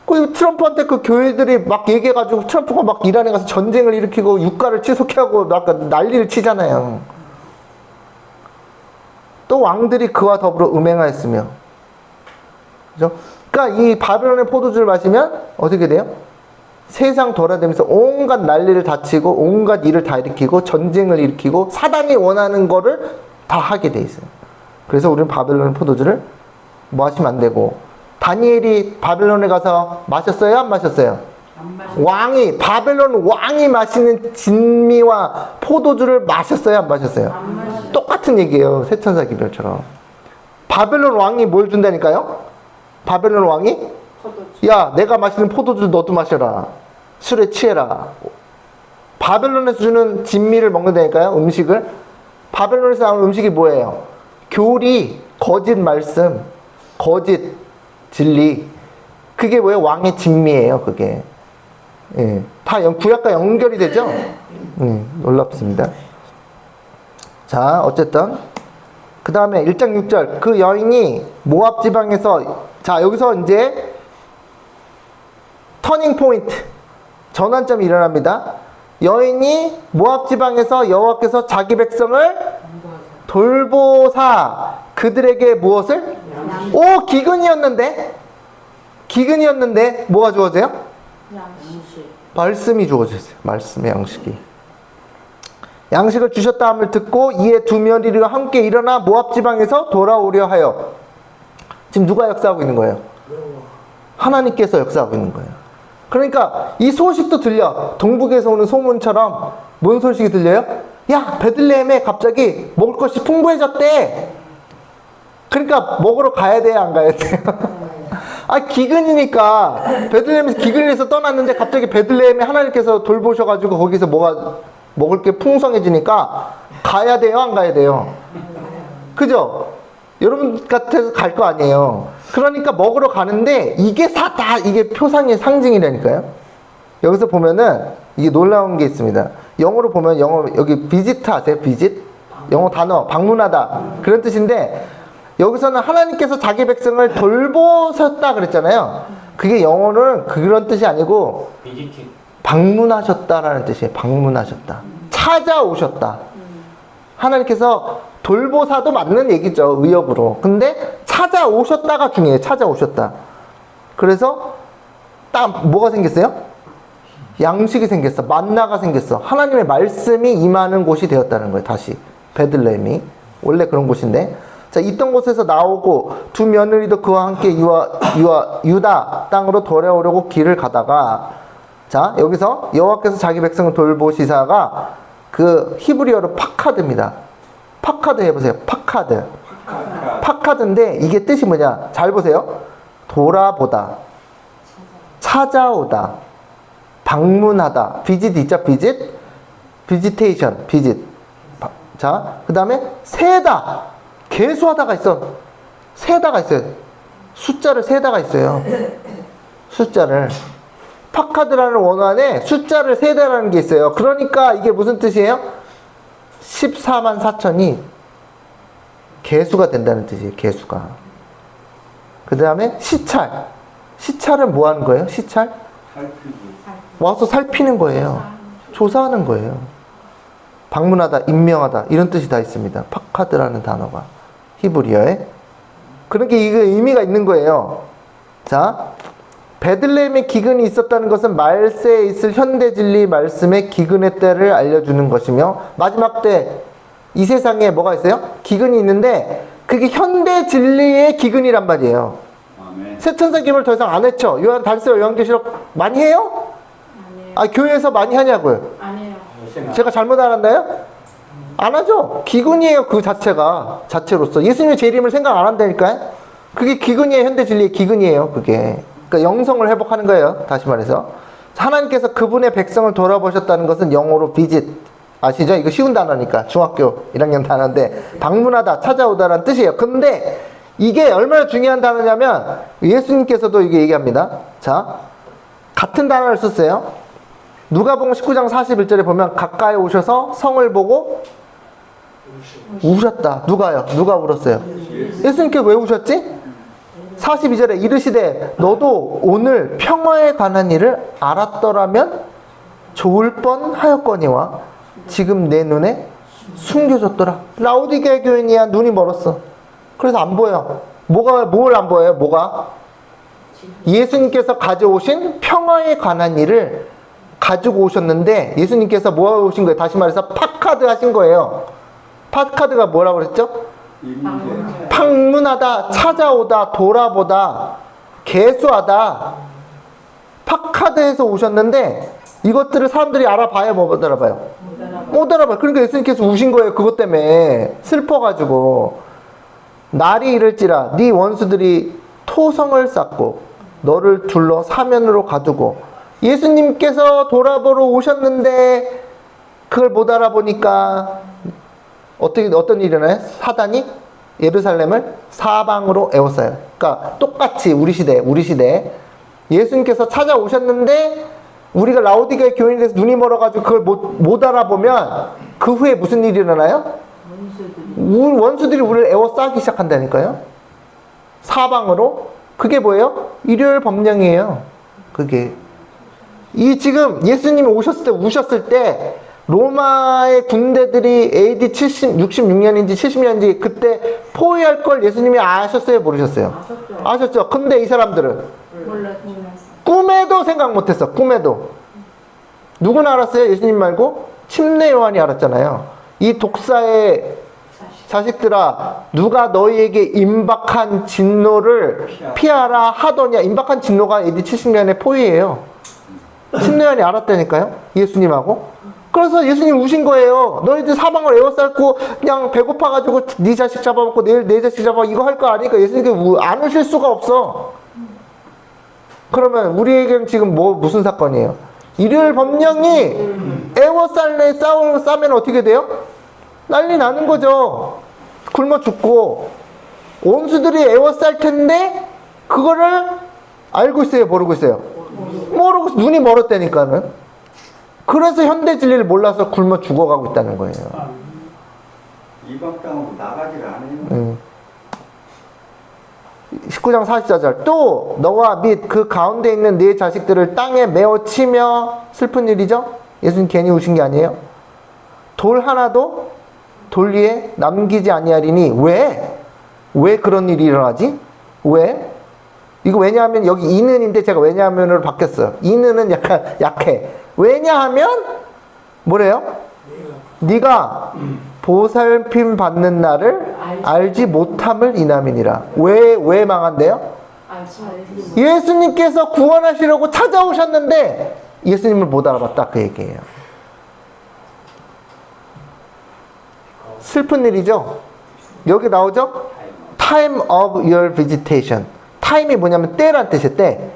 그 트럼프한테 그 교회들이 막 얘기해가지고 트럼프가 막 이란에 가서 전쟁을 일으키고 유가를 치솟게 하고 난리를 치잖아요. 또 왕들이 그와 더불어 음행하였으며, 그죠? 그러니까 이 바벨론의 포도주를 마시면 어떻게 돼요? 세상 돌아다니면서 온갖 난리를 다 치고 온갖 일을 다 일으키고 전쟁을 일으키고 사단이 원하는 거를 다 하게 돼 있어요. 그래서 우리는 바벨론 포도주를 뭐 하시면 안 되고. 다니엘이 바벨론에 가서 마셨어요? 안 마셨어요? 바벨론 왕이 마시는 진미와 포도주를 마셨어요? 안 마셨어요? 똑같은 얘기예요. 세천사 기별처럼. 바벨론 왕이 뭘 준다니까요? 바벨론 왕이 야 내가 마시는 포도주 너도 마셔라. 술에 취해라. 바벨론에서 주는 진미를 먹는다니까요. 음식을. 바벨론에서 나오는 음식이 뭐예요? 교리, 거짓 말씀, 거짓 진리. 그게 뭐예요? 왕의 진미예요. 그게. 예, 다 구약과 연결이 되죠? 놀랍습니다. 자, 어쨌든 그 다음에 1장 6절 그 여인이 모압 지방에서, 자 여기서 이제 터닝 포인트, 전환점이 일어납니다. 여인이 모압 지방에서 여호와께서 자기 백성을 돌보사 그들에게 무엇을? 기근이었는데 뭐가 주어져요? 말씀이 주어졌어요. 말씀의 양식이. 양식을 주셨다 함을 듣고 이에 두 며느리가 함께 일어나 모압 지방에서 돌아오려 하여. 지금 누가 역사하고 있는 거예요? 하나님께서 역사하고 있는 거예요. 그러니까 이 소식도 들려. 동북에서 오는 소문처럼 뭔 소식이 들려요? 야, 베들레헴에 갑자기 먹을 것이 풍부해졌대. 그러니까 먹으러 가야 돼요, 안 가야 돼요? 아, 기근이니까 베들레헴에서 기근을 해서 떠났는데 갑자기 베들레헴에 하나님께서 돌보셔가지고 거기서 뭐가 먹을 게 풍성해지니까 가야 돼요, 안 가야 돼요? 그죠? 여러분 같아서 갈 거 아니에요. 그러니까 먹으러 가는데 이게 다 이게 표상의 상징이라니까요. 여기서 보면은 이게 놀라운 게 있습니다. 영어로 보면 여기 비지트 아세요? 비짓? 영어 단어 방문하다 그런 뜻인데 여기서는 하나님께서 자기 백성을 돌보셨다 그랬잖아요. 그게 영어는 그런 뜻이 아니고 방문하셨다라는 뜻이에요. 방문하셨다. 찾아오셨다. 하나님께서 돌보사도 맞는 얘기죠. 의역으로. 근데 찾아오셨다가 중요해요. 찾아오셨다. 그래서 딱 뭐가 생겼어요? 양식이 생겼어. 만나가 생겼어. 하나님의 말씀이 임하는 곳이 되었다는 거예요. 다시 베들레헴이 원래 그런 곳인데, 자, 있던 곳에서 나오고 두 며느리도 그와 함께 유다 땅으로 돌아오려고 길을 가다가, 자, 여기서 여호와께서 자기 백성을 돌보시사가 그 히브리어로 파카드입니다. 파카드 해보세요. 파카드. 파카드인데 이게 뜻이 뭐냐? 잘 보세요. 돌아보다, 찾아오다, 방문하다. 비짓 있죠? 비짓? 비지테이션, 비짓. 자, 그 다음에 세다. 계수하다가 있어. 세다가 있어요. 숫자를 세다가 있어요. 숫자를. 파카드라는 원어안에 숫자를 세다라는 게 있어요. 그러니까 이게 무슨 뜻이에요? 14만 4천이 개수가 된다는 뜻이에요. 개수가. 그 다음에 시찰. 시찰은 뭐 하는 거예요? 시찰? 와서 살피는 거예요. 조사하는 거예요. 방문하다, 임명하다 이런 뜻이 다 있습니다. 파카드라는 단어가 히브리어에. 그러니까 이게 의미가 있는 거예요. 자, 베들레헴에 기근이 있었다는 것은 말세에 있을 현대진리 말씀의 기근의 때를 알려주는 것이며, 마지막 때 이 세상에 뭐가 있어요? 기근이 있는데 그게 현대진리의 기근이란 말이에요. 아멘. 새천사 기물 더 이상 안 했죠? 달서 요한계시록 많이 해요? 아니에요. 아, 교회에서 많이 하냐고요? 아니에요. 제가 잘못 알았나요? 안 하죠. 기근이에요. 그 자체가 자체로서 예수님의 재림을 생각 안 한다니까요. 그게 기근이에요. 현대 진리의 기근이에요. 그게. 그러니까 영성을 회복하는 거예요. 다시 말해서 하나님께서 그분의 백성을 돌아보셨다는 것은 영어로 비짓 아시죠? 이거 쉬운 단어니까 중학교 1학년 단어인데 방문하다, 찾아오다라는 뜻이에요. 근데 이게 얼마나 중요한 단어냐면 예수님께서도 이게 얘기합니다. 자, 같은 단어를 썼어요. 누가복음 19장 41절에 보면 가까이 오셔서 성을 보고 우셨다. 누가요? 누가 울었어요? 예수님께 왜 우셨지? 42절에 이르시되 너도 오늘 평화에 관한 일을 알았더라면 좋을 뻔하였거니와 지금 내 눈에 숨겨졌더라. 라오디게아 교인이야. 눈이 멀었어. 그래서 안 보여. 뭘 안 보여요? 뭐가? 예수님께서 가져오신 평화에 관한 일을 가지고 오셨는데 예수님께서 뭐 하고 오신 거예요? 다시 말해서 파카드 하신 거예요. 파카드가 뭐라고 그랬죠? 방문하다, 찾아오다, 돌아보다, 개수하다. 파카드에서 오셨는데 이것들을 사람들이 알아봐야 못 알아봐요? 못 알아봐요. 그러니까 예수님께서 우신 거예요. 그것 때문에 슬퍼가지고 날이 이를지라 네 원수들이 토성을 쌓고 너를 둘러 사면으로 가두고. 예수님께서 돌아보러 오셨는데 그걸 못 알아보니까 어떤 일이 일어나요? 사단이 예루살렘을 사방으로 에워싸요. 그러니까 똑같이 우리 시대 예수님께서 찾아오셨는데 우리가 라오디게아 교인에 대해서 눈이 멀어가지고 그걸 못 알아보면 그 후에 무슨 일이 일어나요? 원수들이 우리를 에워싸기 시작한다니까요. 사방으로. 그게 뭐예요? 일요일 법령이에요. 그게 이 지금 예수님이 우셨을 때 로마의 군대들이 AD 66년인지 70년인지 그때 포위할 걸 예수님이 아셨어요? 모르셨어요? 아셨죠? 근데 이 사람들은 몰랐어. 꿈에도 생각 못했어. 꿈에도. 누구나 알았어요? 예수님 말고? 침례 요한이 알았잖아요. 이 독사의 자식들아, 누가 너희에게 임박한 진노를 피하라 하더냐. 임박한 진노가 AD 70년의 포위예요. 심내원이 알았다니까요. 예수님하고. 그래서 예수님 우신 거예요. 너희들 사방을 에워싸고 그냥 배고파가지고 네 자식 잡아먹고 내일 내 자식 잡아 이거 할 거 아니까 예수님께 안 오실 수가 없어. 그러면 우리에게는 지금 무슨 사건이에요? 일요일 법령이 에워쌀래 싸면 어떻게 돼요? 난리 나는 거죠. 굶어 죽고. 원수들이 에워쌀 텐데 그거를 알고 있어요, 모르고 있어요? 모르고 눈이 멀었다니까는. 그래서 현대 진리를 몰라서 굶어 죽어가고 있다는 거예요. 이방 땅으로 나가지를 않아요. 19장 44절. 또 너와 및 그 가운데 있는 네 자식들을 땅에 메어 치며 슬픈 일이죠? 예수님 괜히 우신 게 아니에요. 돌 하나도 돌 위에 남기지 아니하리니 왜 그런 일이 일어나지? 왜? 이거 왜냐하면 여기 이는인데 제가 왜냐하면으로 바뀌었어요. 이는은 약간 약해. 왜냐하면 뭐래요? 네가 보살핌 받는 날을 알지 못함을 인함이니라. 왜 망한대요? 예수님께서 구원하시려고 찾아오셨는데 예수님을 못 알아봤다 그 얘기예요. 슬픈 일이죠. 여기 나오죠? Time of your visitation. 타임이 뭐냐면 때란 뜻이에요. 때.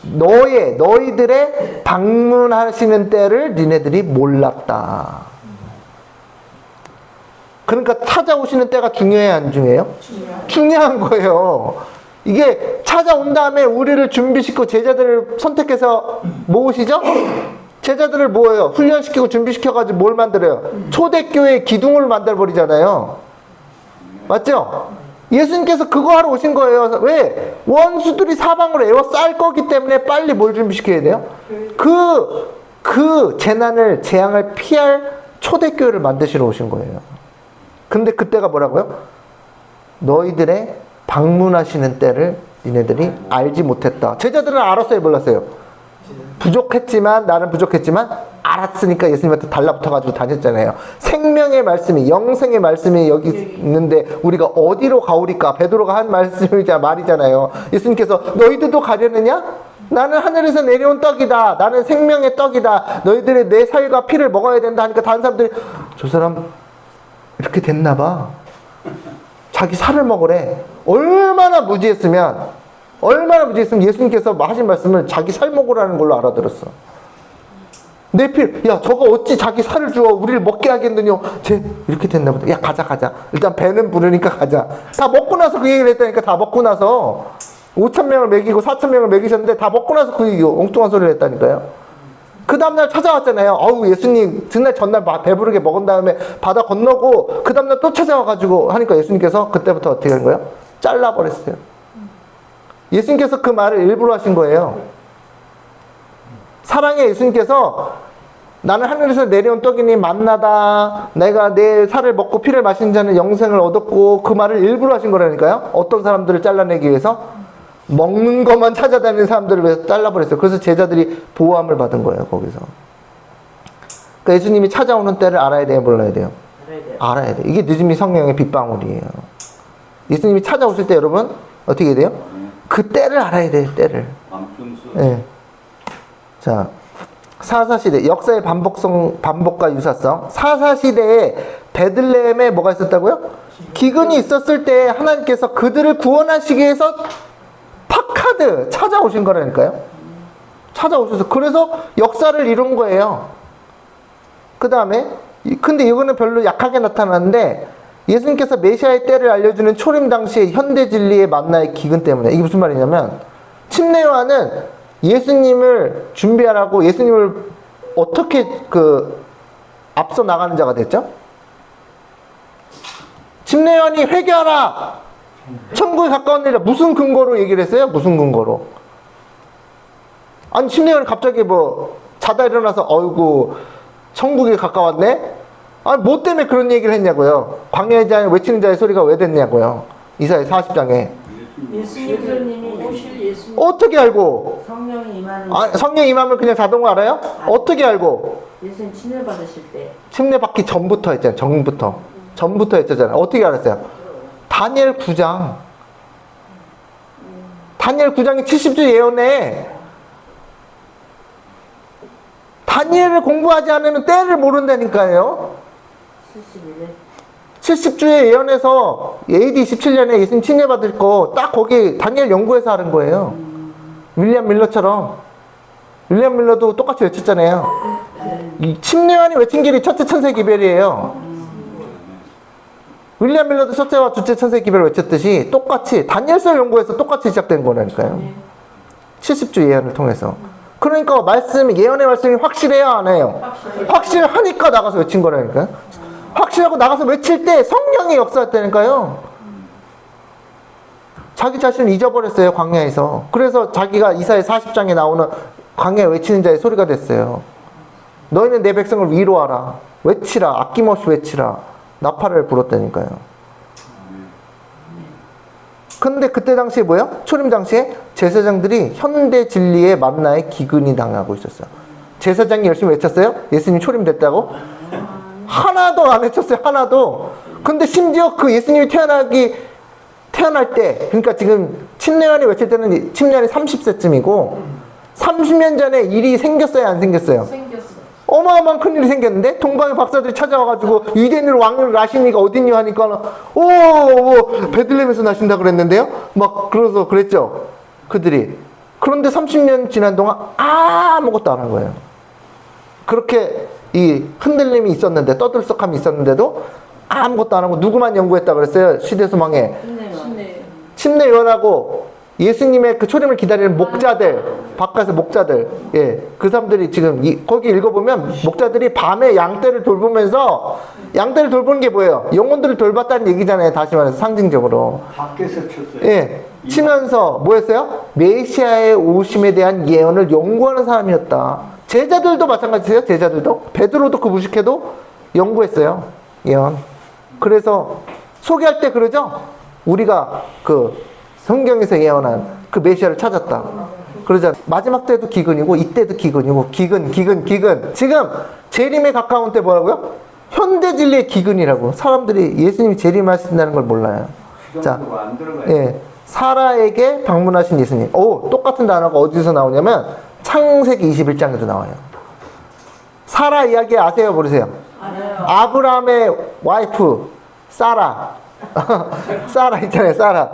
너희들의 방문하시는 때를 니네들이 몰랐다. 그러니까 찾아오시는 때가 중요해요, 안 중요해요? 중요한 거예요. 이게 찾아온 다음에 우리를 준비시키고 제자들을 선택해서 모으시죠? 제자들을 모아요. 훈련시키고 준비시켜가지고 뭘 만들어요? 초대교회 기둥을 만들어버리잖아요. 맞죠? 예수님께서 그거 하러 오신 거예요. 왜? 원수들이 사방으로 에워쌀 거기 때문에 빨리 뭘 준비시켜야 돼요? 그 재앙을 피할 초대교회를 만드시러 오신 거예요. 근데 그때가 뭐라고요? 너희들의 방문하시는 때를 니네들이 알지 못했다. 제자들은 알았어요, 몰랐어요? 나는 부족했지만 알았으니까 예수님한테 달라붙어가지고 다녔잖아요. 생명의 말씀이, 영생의 말씀이 여기 있는데 우리가 어디로 가오리까? 베드로가 한 말이잖아요. 예수님께서 너희들도 가려느냐? 나는 하늘에서 내려온 떡이다. 나는 생명의 떡이다. 너희들이 내 살과 피를 먹어야 된다 하니까 다른 사람들이 저 사람 이렇게 됐나 봐. 자기 살을 먹으래. 얼마나 무지했으면 예수님께서 하신 말씀을 자기 살 먹으라는 걸로 알아들었어. 내 피, 야 저거 어찌 자기 살을 주어 우리를 먹게 하겠느냐. 쟤 이렇게 됐나 보다. 야 가자. 일단 배는 부르니까 가자. 다 먹고 나서 그 얘기를 했다니까. 다 먹고 나서 5,000명을 먹이고 4,000명을 먹이셨는데 다 먹고 나서 그 얘기 엉뚱한 소리를 했다니까요. 그 다음날 찾아왔잖아요. 예수님 전날 배부르게 먹은 다음에 바다 건너고 그 다음날 또 찾아와가지고 하니까 예수님께서 그때부터 어떻게 한 거예요? 잘라버렸어요. 예수님께서 그 말을 일부러 하신 거예요. 사랑의 예수님께서 나는 하늘에서 내려온 떡이니 만나다. 내가 내 살을 먹고 피를 마신 자는 영생을 얻었고 그 말을 일부러 하신 거라니까요. 어떤 사람들을 잘라내기 위해서? 먹는 것만 찾아다니는 사람들을 위해서 잘라버렸어요. 그래서 제자들이 보호함을 받은 거예요, 거기서. 그러니까 예수님이 찾아오는 때를 알아야 돼요, 몰라야 돼요? 알아야 돼요. 이게 늦음이 성령의 빗방울이에요. 예수님이 찾아오실 때 여러분 어떻게 돼요? 그 때를 알아야 돼요, 때를. 네. 자, 사사시대, 역사의 반복과 유사성. 사사시대에 베들레헴에 뭐가 있었다고요? 기근이 있었을 때 하나님께서 그들을 구원하시기 위해서 파카드 찾아오신 거라니까요. 찾아오셔서 그래서 역사를 이룬 거예요. 그 다음에 근데 이거는 별로 약하게 나타났는데 예수님께서 메시아의 때를 알려주는 초림 당시의 현대 진리의 만나의 기근 때문에. 이게 무슨 말이냐면 침례 요한은 예수님을 준비하라고 예수님을 어떻게 앞서 나가는 자가 됐죠? 침례 요한이 회개하라, 천국에 가까운 일이라. 무슨 근거로 얘기를 했어요? 무슨 근거로? 아니 침례 요한이 갑자기 자다 일어나서 어이구 천국에 가까웠네? 아니 뭐 때문에 그런 얘기를 했냐고요. 광야의 자에 외치는 자의 소리가 왜 됐냐고요. 이사야 40장에. 예수님이 오실 예수님. 어떻게 알고? 성령이 임하는. 성령 임함을 그냥 자동으로 알아요? 어떻게 알고? 예수님 침례 받으실 때. 침례 받기 전부터 했잖아요. 전부터 했잖아요. 어떻게 알았어요? 다니엘 9장. 다니엘 9장이 70주 예언에 다니엘을 공부하지 않으면 때를 모른다니까요. 71년. 70주의 예언에서 AD 27년에 예수님 침례받을 거 딱 거기 다니엘 연구해서 하는 거예요. 윌리엄 밀러처럼. 윌리엄 밀러도 똑같이 외쳤잖아요. 이 침례요한이 외친 길이 첫째 천세 기별이에요. 윌리엄 밀러도 첫째와 둘째 천세 기별을 외쳤듯이 똑같이 다니엘서 연구해서 똑같이 시작된 거라니까요. 70주 예언을 통해서. 그러니까 말씀, 예언의 말씀이 확실해야 안 해요? 확실하니까 나가서 외친 거라니까요. 확실하고 나가서 외칠 때 성령이 역사했다니까요. 자기 자신을 잊어버렸어요, 광야에서. 그래서 자기가 이사야 40장에 나오는 광야에 외치는 자의 소리가 됐어요. 너희는 내 백성을 위로하라. 외치라. 아낌없이 외치라. 나팔을 불었다니까요. 근데 그때 당시에 뭐예요? 초림 당시에 제사장들이 현대 진리의 만나에 기근이 당하고 있었어요. 제사장이 열심히 외쳤어요? 예수님 초림됐다고? 하나도 안 외쳤어요. 하나도. 근데 심지어 그 예수님이 태어날 때, 그러니까 지금 침례요한이 외칠 때는 침례요한이 30세쯤이고 30년 전에 일이 생겼어요, 안 생겼어요? 생겼어. 어마어마한 큰일이 생겼는데 동방의 박사들이 찾아와가지고 유대인으로 왕을 나시니까 어딨니 하니까 베들레헴에서 나신다 그랬는데요. 막 그래서 그랬죠, 그들이. 그런데 30년 지난 동안 아무것도 안 한 거예요. 그렇게 이 흔들림이 있었는데, 떠들썩함이 있었는데도 아무것도 안 하고 누구만 연구했다 그랬어요? 시대소망에 침례요한하고 예수님의 그 초림을 기다리는 목자들, 바깥에서 목자들, 예, 그 사람들이 지금 거기 읽어보면 목자들이 밤에 양떼를 돌보면서, 양떼를 돌보는 게 뭐예요? 영혼들을 돌봤다는 얘기잖아요. 다시 말해서 상징적으로. 밖에서 쳤어요. 예, 치면서 뭐 했어요? 메시아의 오심에 대한 예언을 연구하는 사람이었다. 제자들도 마찬가지세요. 제자들도 베드로도 그 무식해도 연구했어요, 예언. 그래서 소개할 때 그러죠. 우리가 그 성경에서 예언한 그 메시아를 찾았다. 그러자 마지막 때도 기근이고 이때도 기근이고 기근. 지금 재림에 가까운 때 뭐라고요? 현대 진리의 기근이라고. 사람들이 예수님이 재림하신다는 걸 몰라요. 자, 안 들어가요. 예, 사라에게 방문하신 예수님. 똑같은 단어가 어디서 나오냐면 창세기 21장에도 나와요. 사라 이야기 아세요, 모르세요? 아브라함의 와이프 사라. 사라 있잖아요, 사라.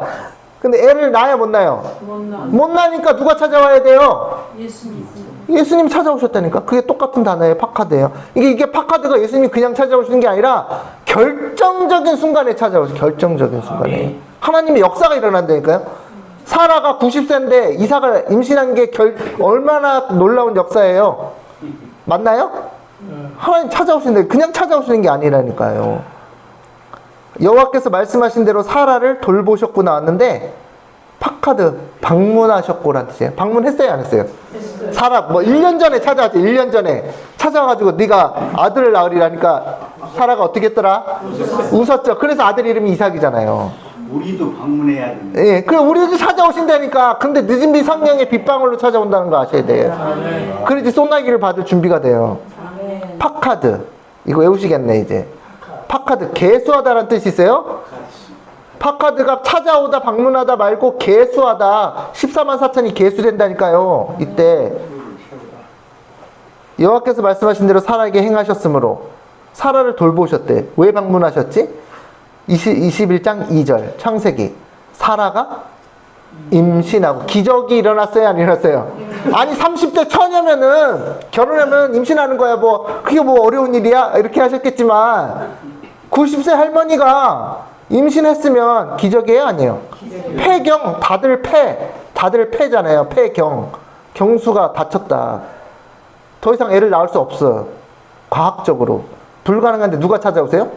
근데 애를 낳아야 못 낳아요? 못 나니까 누가 찾아와야 돼요? 예수님 찾아오셨다니까. 그게 똑같은 단어예요. 파카드예요. 이게 파카드가 예수님이 그냥 찾아오시는 게 아니라 결정적인 순간에 찾아오셔요. 결정적인 순간에. 하나님의 역사가 일어난다니까요. 사라가 90세인데 이삭을 임신한 게 얼마나 놀라운 역사예요. 맞나요? 하나님 찾아오시는데 그냥 찾아오시는 게 아니라니까요. 여호와께서 말씀하신 대로 사라를 돌보셨고 나왔는데 파카드, 방문하셨고라는 뜻이에요. 방문했어요, 안 했어요? 사라 1년 전에 찾아왔죠. 1년 전에 찾아와가지고 네가 아들을 낳으리라니까 사라가 어떻게 했더라? 웃었죠. 그래서 아들 이름이 이삭이잖아요. 우리도 방문해야 됩니다. 예, 우리도 찾아오신다니까. 근데 늦은 비 성령의 빗방울로 찾아온다는 거 아셔야 돼요. 그래야지 소나기를 받을 준비가 돼요. 파카드, 이거 외우시겠네 이제. 파카드, 개수하다라는 뜻이 있어요. 파카드가 찾아오다, 방문하다 말고 개수하다. 14만 4천이 개수된다니까요. 이때 여호와께서 말씀하신 대로 사라에게 행하셨으므로 사라를 돌보셨대. 왜 방문하셨지? 21장 2절 창세기. 사라가 임신하고. 기적이 일어났어요, 안 일어났어요? 아니 30대 처녀면은 결혼하면 임신하는 거야. 그게 어려운 일이야? 이렇게 하셨겠지만 90세 할머니가 임신했으면 기적이에요, 아니에요? 폐경, 다들 폐잖아요. 폐경. 경수가 다쳤다. 더 이상 애를 낳을 수 없어. 과학적으로. 불가능한데 누가 찾아오세요?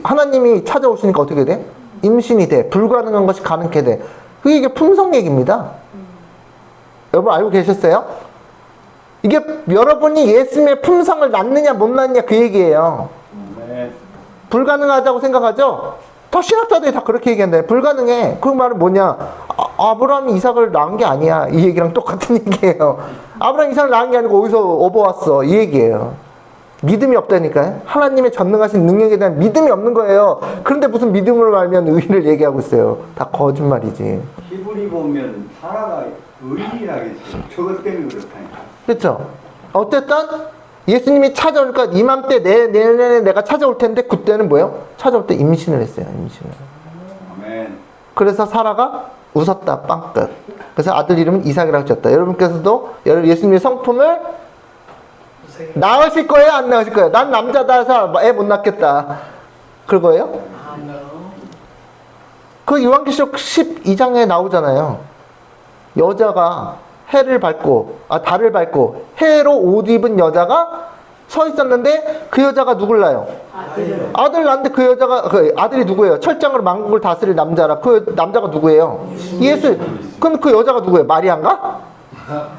하나님이 찾아오시니까 어떻게 돼? 임신이 돼. 불가능한 것이 가능케 돼. 이게 품성 얘기입니다. 여러분 알고 계셨어요? 이게 여러분이 예수님의 품성을 낳느냐 못 낳느냐 그 얘기예요. 네. 불가능하다고 생각하죠? 더 신학자들이 다 그렇게 얘기한다. 불가능해. 그 말은 뭐냐? 아브라함이 이삭을 낳은 게 아니야. 이 얘기랑 똑같은 얘기예요. 아브라함이 이삭을 낳은 게 아니고 어디서 업어왔어. 이 얘기예요. 믿음이 없다니까요. 하나님의 전능하신 능력에 대한 믿음이 없는 거예요. 그런데 무슨 믿음으로 알면 의를 얘기하고 있어요. 다 거짓말이지. 히브리 보면 사라가 의인이라고 했어요. 저것 때문에 그렇다니까. 그렇죠? 어쨌든 예수님이 찾아오니까 이맘때 내년에 내가 찾아올 텐데 그때는 뭐예요? 찾아올 때 임신을 했어요. 임신을. 아멘. 그래서 사라가 웃었다 빵끝. 그래서 아들 이름은 이삭이라고 지었다. 여러분께서도 예수님의 성품을 낳으실 거예요? 안 낳으실 거예요? 난 남자다 해서 애 못 낳겠다. 그거예요? 그 요한계시록 12장에 나오잖아요. 여자가 달을 밟고 해로 옷 입은 여자가 서 있었는데 그 여자가 누굴 낳아요? 아들 낳는데 그 여자가 그 아들이 누구예요? 철장으로 만국을 다스릴 남자라. 그 남자가 누구예요? 예수. 그럼 그 여자가 누구예요? 마리아인가?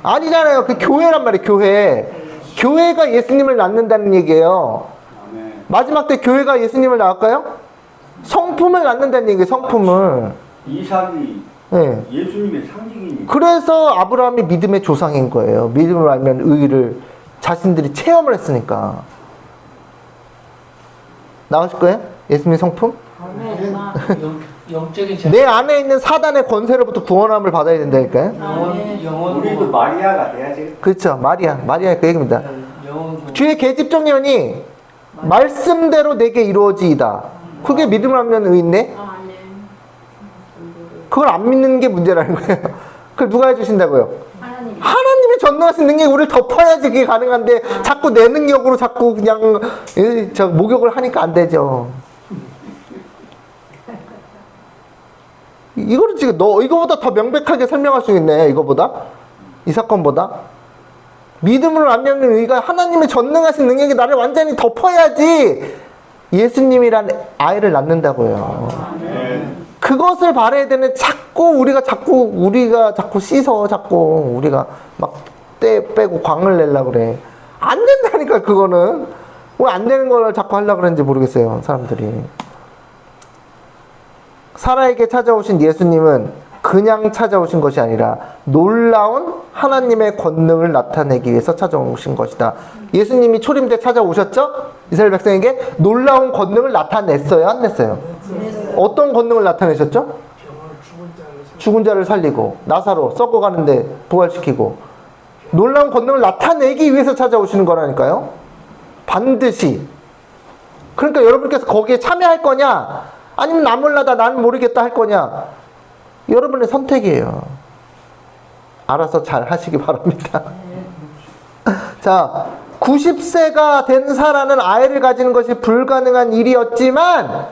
아니잖아요. 그 교회란 말이에요. 교회가 예수님을 낳는다는 얘기예요. 아멘. 마지막 때 교회가 예수님을 낳을까요? 성품을 낳는다는 얘기예요. 성품을. 이삭이 네. 예수님의 상징입니다. 그래서 아브라함이 믿음의 조상인 거예요. 믿음을 알면 의를 자신들이 체험을 했으니까. 나오실 거예요? 예수님의 성품? 영적인 내 안에 있는 사단의 권세로부터 구원함을 받아야 된다니까요. 영원 우리도 마리아가 돼야지. 그렇죠. 마리아 그 얘기입니다. 영원 주의 계집종이오니 말씀대로 내게 이루어지이다. 그게 믿음을 하면 의인데 그걸 안 믿는 게 문제라는 거예요. 그걸 누가 해주신다고요? 하나님이 전능하신 능력이 우리를 덮어야지 그게 가능한데 자꾸 내 능력으로 자꾸 그냥 목욕을 하니까 안 되죠. 이거를 지금 이거보다 더 명백하게 설명할 수 있네. 이거보다 이 사건보다 믿음으로 안 믿는 의가 하나님의 전능하신 능력이 나를 완전히 덮어야지 예수님이란 아이를 낳는다고요. 아멘. 그것을 바라야 되는 우리가 자꾸 씻어 우리가 막 때 빼고 광을 내려고 그래. 안 된다니까 그거는. 왜 안 되는 걸 자꾸 하려고 그러는지 모르겠어요 사람들이. 사라에게 찾아오신 예수님은 그냥 찾아오신 것이 아니라 놀라운 하나님의 권능을 나타내기 위해서 찾아오신 것이다. 예수님이 초림 때 찾아오셨죠? 이스라엘 백성에게 놀라운 권능을 나타냈어요? 안 냈어요? 어떤 권능을 나타내셨죠? 죽은 자를 살리고 나사로 썩어가는데 부활시키고 놀라운 권능을 나타내기 위해서 찾아오시는 거라니까요. 반드시. 그러니까 여러분께서 거기에 참여할 거냐 아니면 나 몰라다 나는 모르겠다 할 거냐 여러분의 선택이에요. 알아서 잘 하시기 바랍니다. 자, 90세가 된 사라는 아이를 가지는 것이 불가능한 일이었지만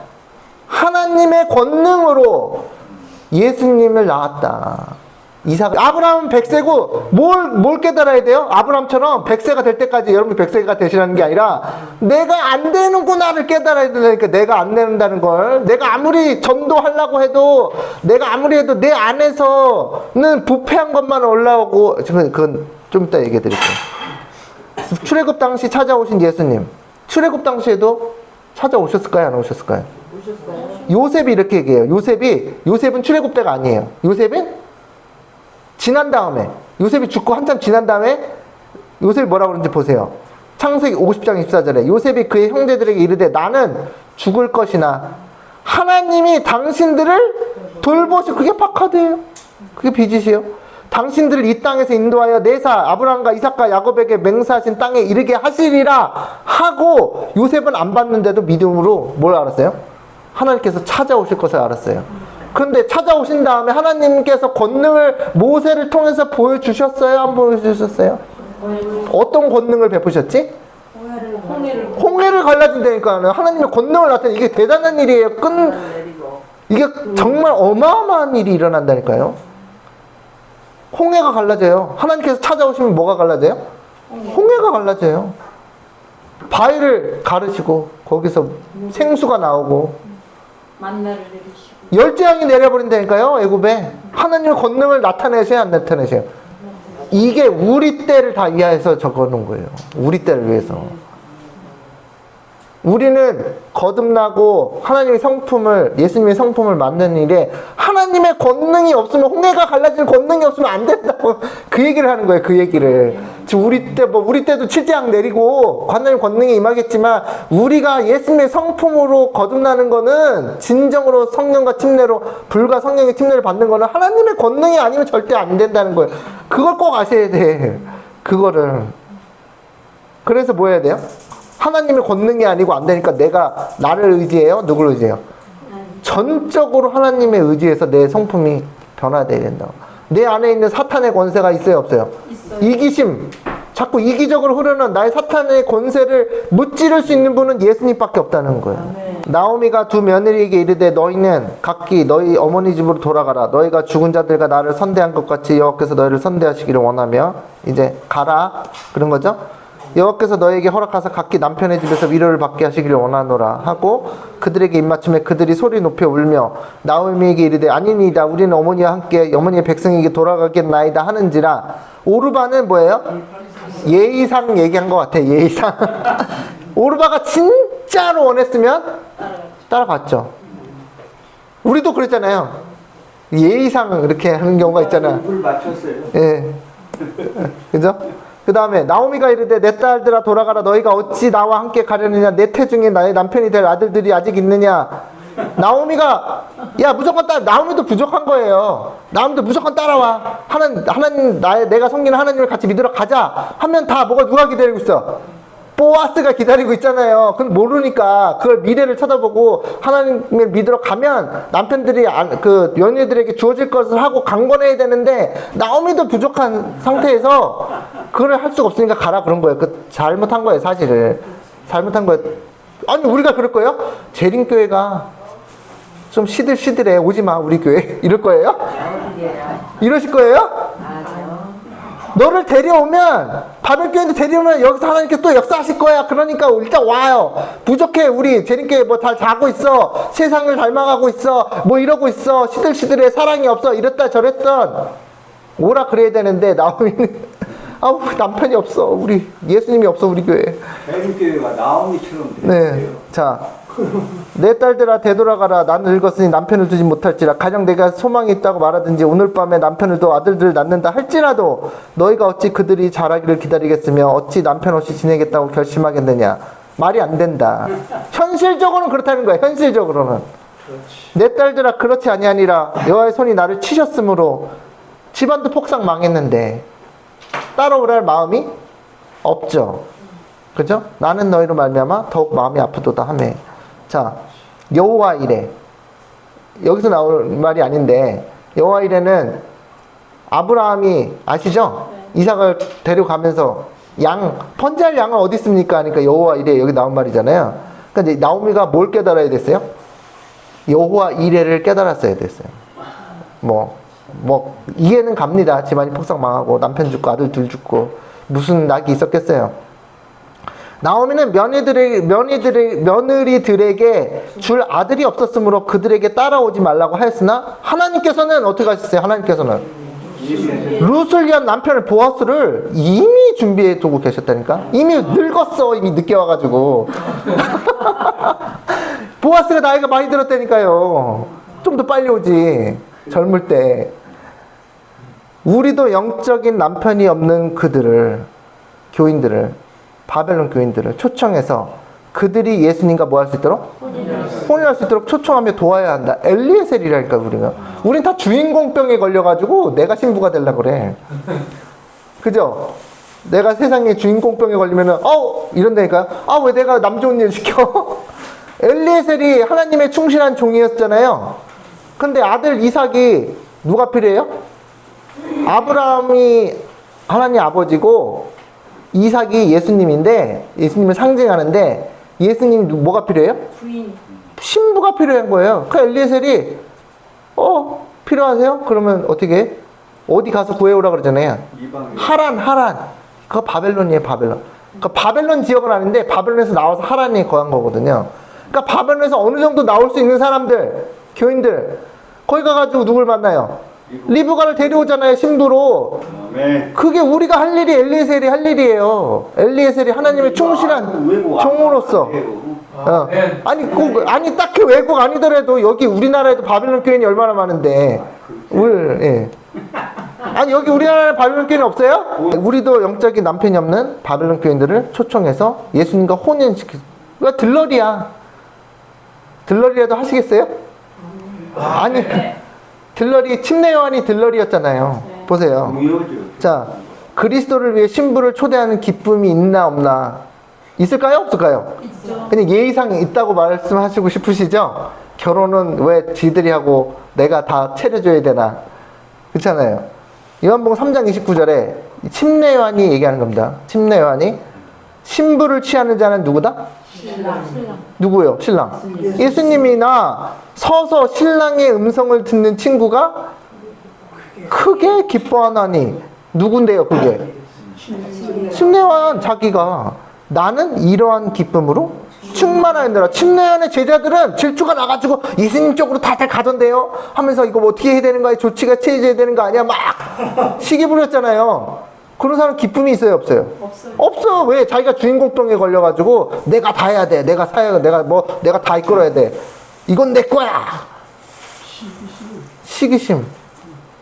하나님의 권능으로 예수님을 낳았다. 아브라함은 100세고 뭘 깨달아야 돼요? 아브라함처럼 100세가 될 때까지 여러분이 100세가 되시라는 게 아니라 내가 안 되는구나를 깨달아야 되니까 내가 안 된다는 걸. 내가 아무리 전도하려고 해도 내가 아무리 해도 내 안에서는 부패한 것만 올라오고 그건 좀 이따 얘기해 드릴게요. 출애굽 당시 찾아오신 예수님 출애굽 당시에도 찾아오셨을까요? 안 오셨을까요? 요셉이 이렇게 얘기해요. 요셉은 출애굽 때가 아니에요. 요셉은 지난 다음에 요셉이 죽고 한참 지난 다음에 요셉이 뭐라고 그러는지 보세요. 창세기 50장 24절에 요셉이 그의 형제들에게 이르되 나는 죽을 것이나 하나님이 당신들을 돌보시. 그게 파카드예요. 그게 비짓이에요. 당신들을 이 땅에서 인도하여 내사 아브라함과 이삭과 야곱에게 맹세하신 땅에 이르게 하시리라 하고 요셉은 안 봤는데도 믿음으로 뭘 알았어요? 하나님께서 찾아오실 것을 알았어요. 그런데 찾아오신 다음에 하나님께서 권능을 모세를 통해서 보여주셨어요? 안 보여주셨어요? 어떤 권능을 베푸셨지? 홍해를 갈라진다니까. 하나님의 권능을 나타내. 이게 대단한 일이에요. 이게 정말 어마어마한 일이 일어난다니까요. 홍해가 갈라져요. 하나님께서 찾아오시면 뭐가 갈라져요? 홍해가 갈라져요. 바위를 가르시고 거기서 생수가 나오고 만나를 내리시고 열재앙이 내려버린다니까요. 애굽에. 하나님의 권능을 나타내세요? 안 나타내세요? 이게 우리 때를 다 위하여서 적어놓은 거예요. 우리 때를 위해서. 우리는 거듭나고 하나님의 성품을 예수님의 성품을 만드는 일에 하나님의 권능이 없으면 홍해가 갈라지는 권능이 없으면 안 된다고 그 얘기를 하는 거예요. 그 얘기를. 지금 우리 때도 칠재앙 내리고 하나님의 권능이 임하겠지만 우리가 예수님의 성품으로 거듭나는 거는 진정으로 성령과 침례로 불과 성령의 침례를 받는 거는 하나님의 권능이 아니면 절대 안 된다는 거예요. 그걸 꼭 아셔야 돼. 그거를. 그래서 뭐 해야 돼요? 하나님의 권능이 아니고 안 되니까 내가 나를 의지해요? 누구를 의지해요? 전적으로 하나님의 의지에서 내 성품이 변화돼야 된다고. 내 안에 있는 사탄의 권세가 있어요, 없어요? 있어요. 이기심. 자꾸 이기적으로 흐르는 나의 사탄의 권세를 무찌를 수 있는 분은 예수님밖에 없다는 거예요. 아멘. 나오미가 두 며느리에게 이르되 너희는 각기 너희 어머니 집으로 돌아가라. 너희가 죽은 자들과 나를 선대한 것 같이 여호와께서 너희를 선대하시기를 원하며 이제 가라. 그런 거죠. 여호와께서 너희에게 허락하사 각기 남편의 집에서 위로를 받게 하시기를 원하노라 하고 그들에게 입맞춤에 그들이 소리 높여 울며 나오미에게 이르되 아니니이다 우리는 어머니와 함께 어머니의 백성에게 돌아가겠나이다 하는지라. 오르바는 뭐예요? 예의상 얘기한 것 같아. 예의상. 오르바가 진짜로 원했으면 따라갔죠. 우리도 그랬잖아요. 예의상 이렇게 하는 경우가 있잖아. 불 맞췄어요. 예. 그죠? 그 다음에 나오미가 이르되 내 딸들아 돌아가라. 너희가 어찌 나와 함께 가려느냐. 내 태중에 나의 남편이 될 아들들이 아직 있느냐. 나오미가 야 무조건 나오미도 부족한 거예요. 나오미도 무조건 따라와. 하나님 내가 섬기는 하나님을 같이 믿으러 가자 하면 다 누가 기다리고 있어? 보아스가 기다리고 있잖아요. 그건 모르니까 그걸 미래를 쳐다보고 하나님을 믿으러 가면 남편들이 그 며느리들에게 주어질 것을 하고 강권해야 되는데 나오미도 부족한 상태에서 그걸 할 수가 없으니까 가라 그런 거예요. 그 잘못한 거예요, 사실을. 잘못한 거예요. 아니 우리가 그럴 거예요? 재림교회가 좀 시들시들해. 오지 마 우리 교회. 이럴 거예요? 이러실 거예요? 너를 데려오면 바벨교회도 데려오면 여기서 하나님께 또 역사하실 거야. 그러니까 일단 와요. 부족해. 우리 재림교회 뭐 다 자고 있어. 세상을 닮아가고 있어. 뭐 이러고 있어. 시들시들해. 사랑이 없어. 이랬다 저랬던 오라 그래야 되는데 나오미는 아우 남편이 없어. 우리 예수님이 없어 우리 교회. 대림교회가 나오미처럼 네. 돼요. 자, 내 딸들아 되돌아가라. 나는 늙었으니 남편을 두지 못할지라. 가령 내가 소망이 있다고 말하든지 오늘 밤에 남편을 둬 아들들을 낳는다 할지라도 너희가 어찌 그들이 자라기를 기다리겠으며 어찌 남편 없이 지내겠다고 결심하겠느냐. 말이 안 된다. 현실적으로는 그렇다는 거야. 현실적으로는. 내 딸들아 그렇지 아니하니라. 여호와의 손이 나를 치셨으므로 집안도 폭삭 망했는데 따라오라 할 마음이 없죠. 그죠? 나는 너희로 말미암아 더욱 마음이 아프도다 하매. 자, 여호와 이레. 여기서 나올 말이 아닌데 여호와 이레는 아브라함이 아시죠? 이삭을 데려가면서 번제할 양은 어디 있습니까? 그러니까 여호와 이레 여기 나온 말이잖아요. 그러니까 이제 나오미가 뭘 깨달아야 됐어요? 여호와 이레를 깨달았어야 됐어요. 이해는 갑니다. 집안이 폭삭 망하고 남편 죽고 아들 둘 죽고 무슨 낙이 있었겠어요. 나오미는 며느리들에게 줄 아들이 없었으므로 그들에게 따라오지 말라고 하였으나 하나님께서는 어떻게 하셨어요? 하나님께서는 룻을 위한 남편을 보아스를 이미 준비해 두고 계셨다니까. 이미 늙었어. 이미 늦게 와가지고 보아스가 나이가 많이 들었다니까요. 좀 더 빨리 오지. 젊을 때. 우리도 영적인 남편이 없는 교인들을 바벨론 교인들을 초청해서 그들이 예수님과 뭐 할 수 있도록? 혼인할 수 있도록 초청하며 도와야 한다. 엘리에셀이라니까 우리가. 우린 다 주인공병에 걸려가지고 내가 신부가 되려고 그래. 그죠? 내가 세상에 주인공병에 걸리면은 이런다니까요. 왜 내가 남 좋은 일 시켜? 엘리에셀이 하나님의 충실한 종이었잖아요. 근데 아들 이삭이 누가 필요해요? 아브라함이 하나님 아버지고 이삭이 예수님인데 예수님을 상징하는데 예수님 뭐가 필요해요? 부인. 신부가 필요한 거예요. 그 엘리에셀이 필요하세요? 그러면 어떻게 해? 어디 가서 구해오라 그러잖아요. 하란. 그거 바벨론이에요. 바벨론. 그러니까 바벨론 지역은 아닌데 바벨론에서 나와서 하란에 거한 거거든요. 그러니까 바벨론에서 어느 정도 나올 수 있는 사람들, 교인들 거기 가가지고 누굴 만나요? 리브가를 데려오잖아요. 신부로. 그게 우리가 할 일이 엘리에셀이 할 일이에요. 엘리에셀이 하나님의 충실한 종으로서. 아니 딱히 외국 아니더라도 여기 우리나라에도 바벨론 교인이 얼마나 많은데. 아니 여기 우리나라에 바벨론 교인 없어요? 우리도 영적인 남편이 없는 바벨론 교인들을 초청해서 예수님과 혼인시키. 왜 들러리야? 들러리라도 하시겠어요? 아니. 들러리 침례 요한이 들러리였잖아요. 보세요. 자, 그리스도를 위해 신부를 초대하는 기쁨이 있나 없나? 있을까요? 없을까요? 있죠. 그냥 예의상 있다고 말씀하시고 싶으시죠? 결혼은 왜 지들이 하고 내가 다 차려줘야 되나? 그렇잖아요. 요한복음 3장 29절에 침례요한이 얘기하는 겁니다. 침례요한이 신부를 취하는 자는 누구다? 신랑. 누구요? 신랑. 예수님이나 서서 신랑의 음성을 듣는 친구가 크게 기뻐하나니 누군데요 그게? 침례요한 자기가 나는 이러한 기쁨으로 충만하였느라. 침례요한의 제자들은 질투가 나가지고 예수님 쪽으로 다들 가던데요 하면서 이거 뭐 어떻게 해야 되는 거야? 조치가 취해져야 되는 거 아니야? 막 시기 부렸잖아요. 그런 사람 기쁨이 있어요 없어요? 없어요. 없어. 왜? 자기가 주인공병에 걸려가지고 내가 다 해야 돼. 내가 사야 내가 다 이끌어야 돼. 이건 내 거야. 시기심.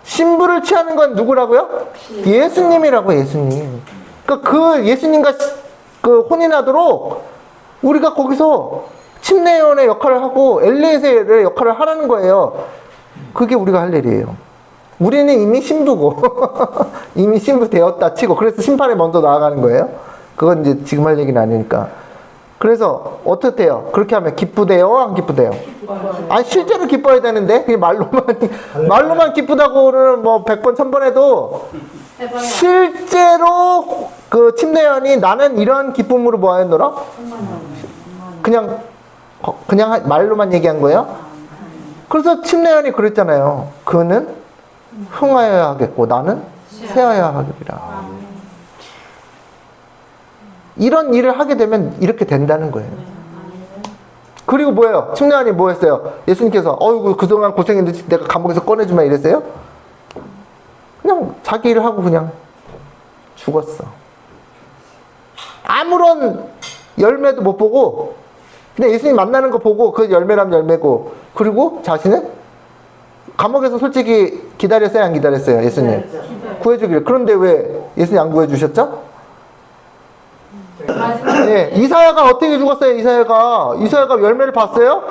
신부를 취하는 건 누구라고요? 예수님이라고. 예수님. 그러니까 그 예수님과 그 혼인하도록 우리가 거기서 침례요한의 역할을 하고 엘리에셀의 역할을 하라는 거예요. 그게 우리가 할 일이에요. 우리는 이미 신부고 이미 신부 되었다 치고 그래서 심판에 먼저 나아가는 거예요. 그건 이제 지금 할 얘기는 아니니까. 그래서 어떻게 돼요? 그렇게 하면 기쁘대요? 안 기쁘대요? 아니 실제로 기뻐야 되는데 그게 말로만 기쁘다고는 뭐 100번 1000번 해도 해봐야. 실제로 그 침례요한이 나는 이런 기쁨으로 뭐 하였노라? 그냥 말로만 얘기한 거예요. 그래서 침례요한이 그랬잖아요. 그는 흥하여야 하겠고 나는 쇠하여야 하겠리라. 이런 일을 하게 되면 이렇게 된다는 거예요. 그리고 뭐예요? 침례요한이 뭐 했어요? 예수님께서 어이구 그동안 고생했는데 내가 감옥에서 꺼내주마 이랬어요? 그냥 자기 일을 하고 그냥 죽었어. 아무런 열매도 못 보고 그냥 예수님 만나는 거 보고 그 열매라면 열매고 그리고 자신은 감옥에서 솔직히 기다렸어요? 안 기다렸어요? 예수님 구해주기를. 그런데 왜 예수님 안 구해주셨죠? 네, 이사야가 어떻게 죽었어요? 이사야가 열매를 봤어요?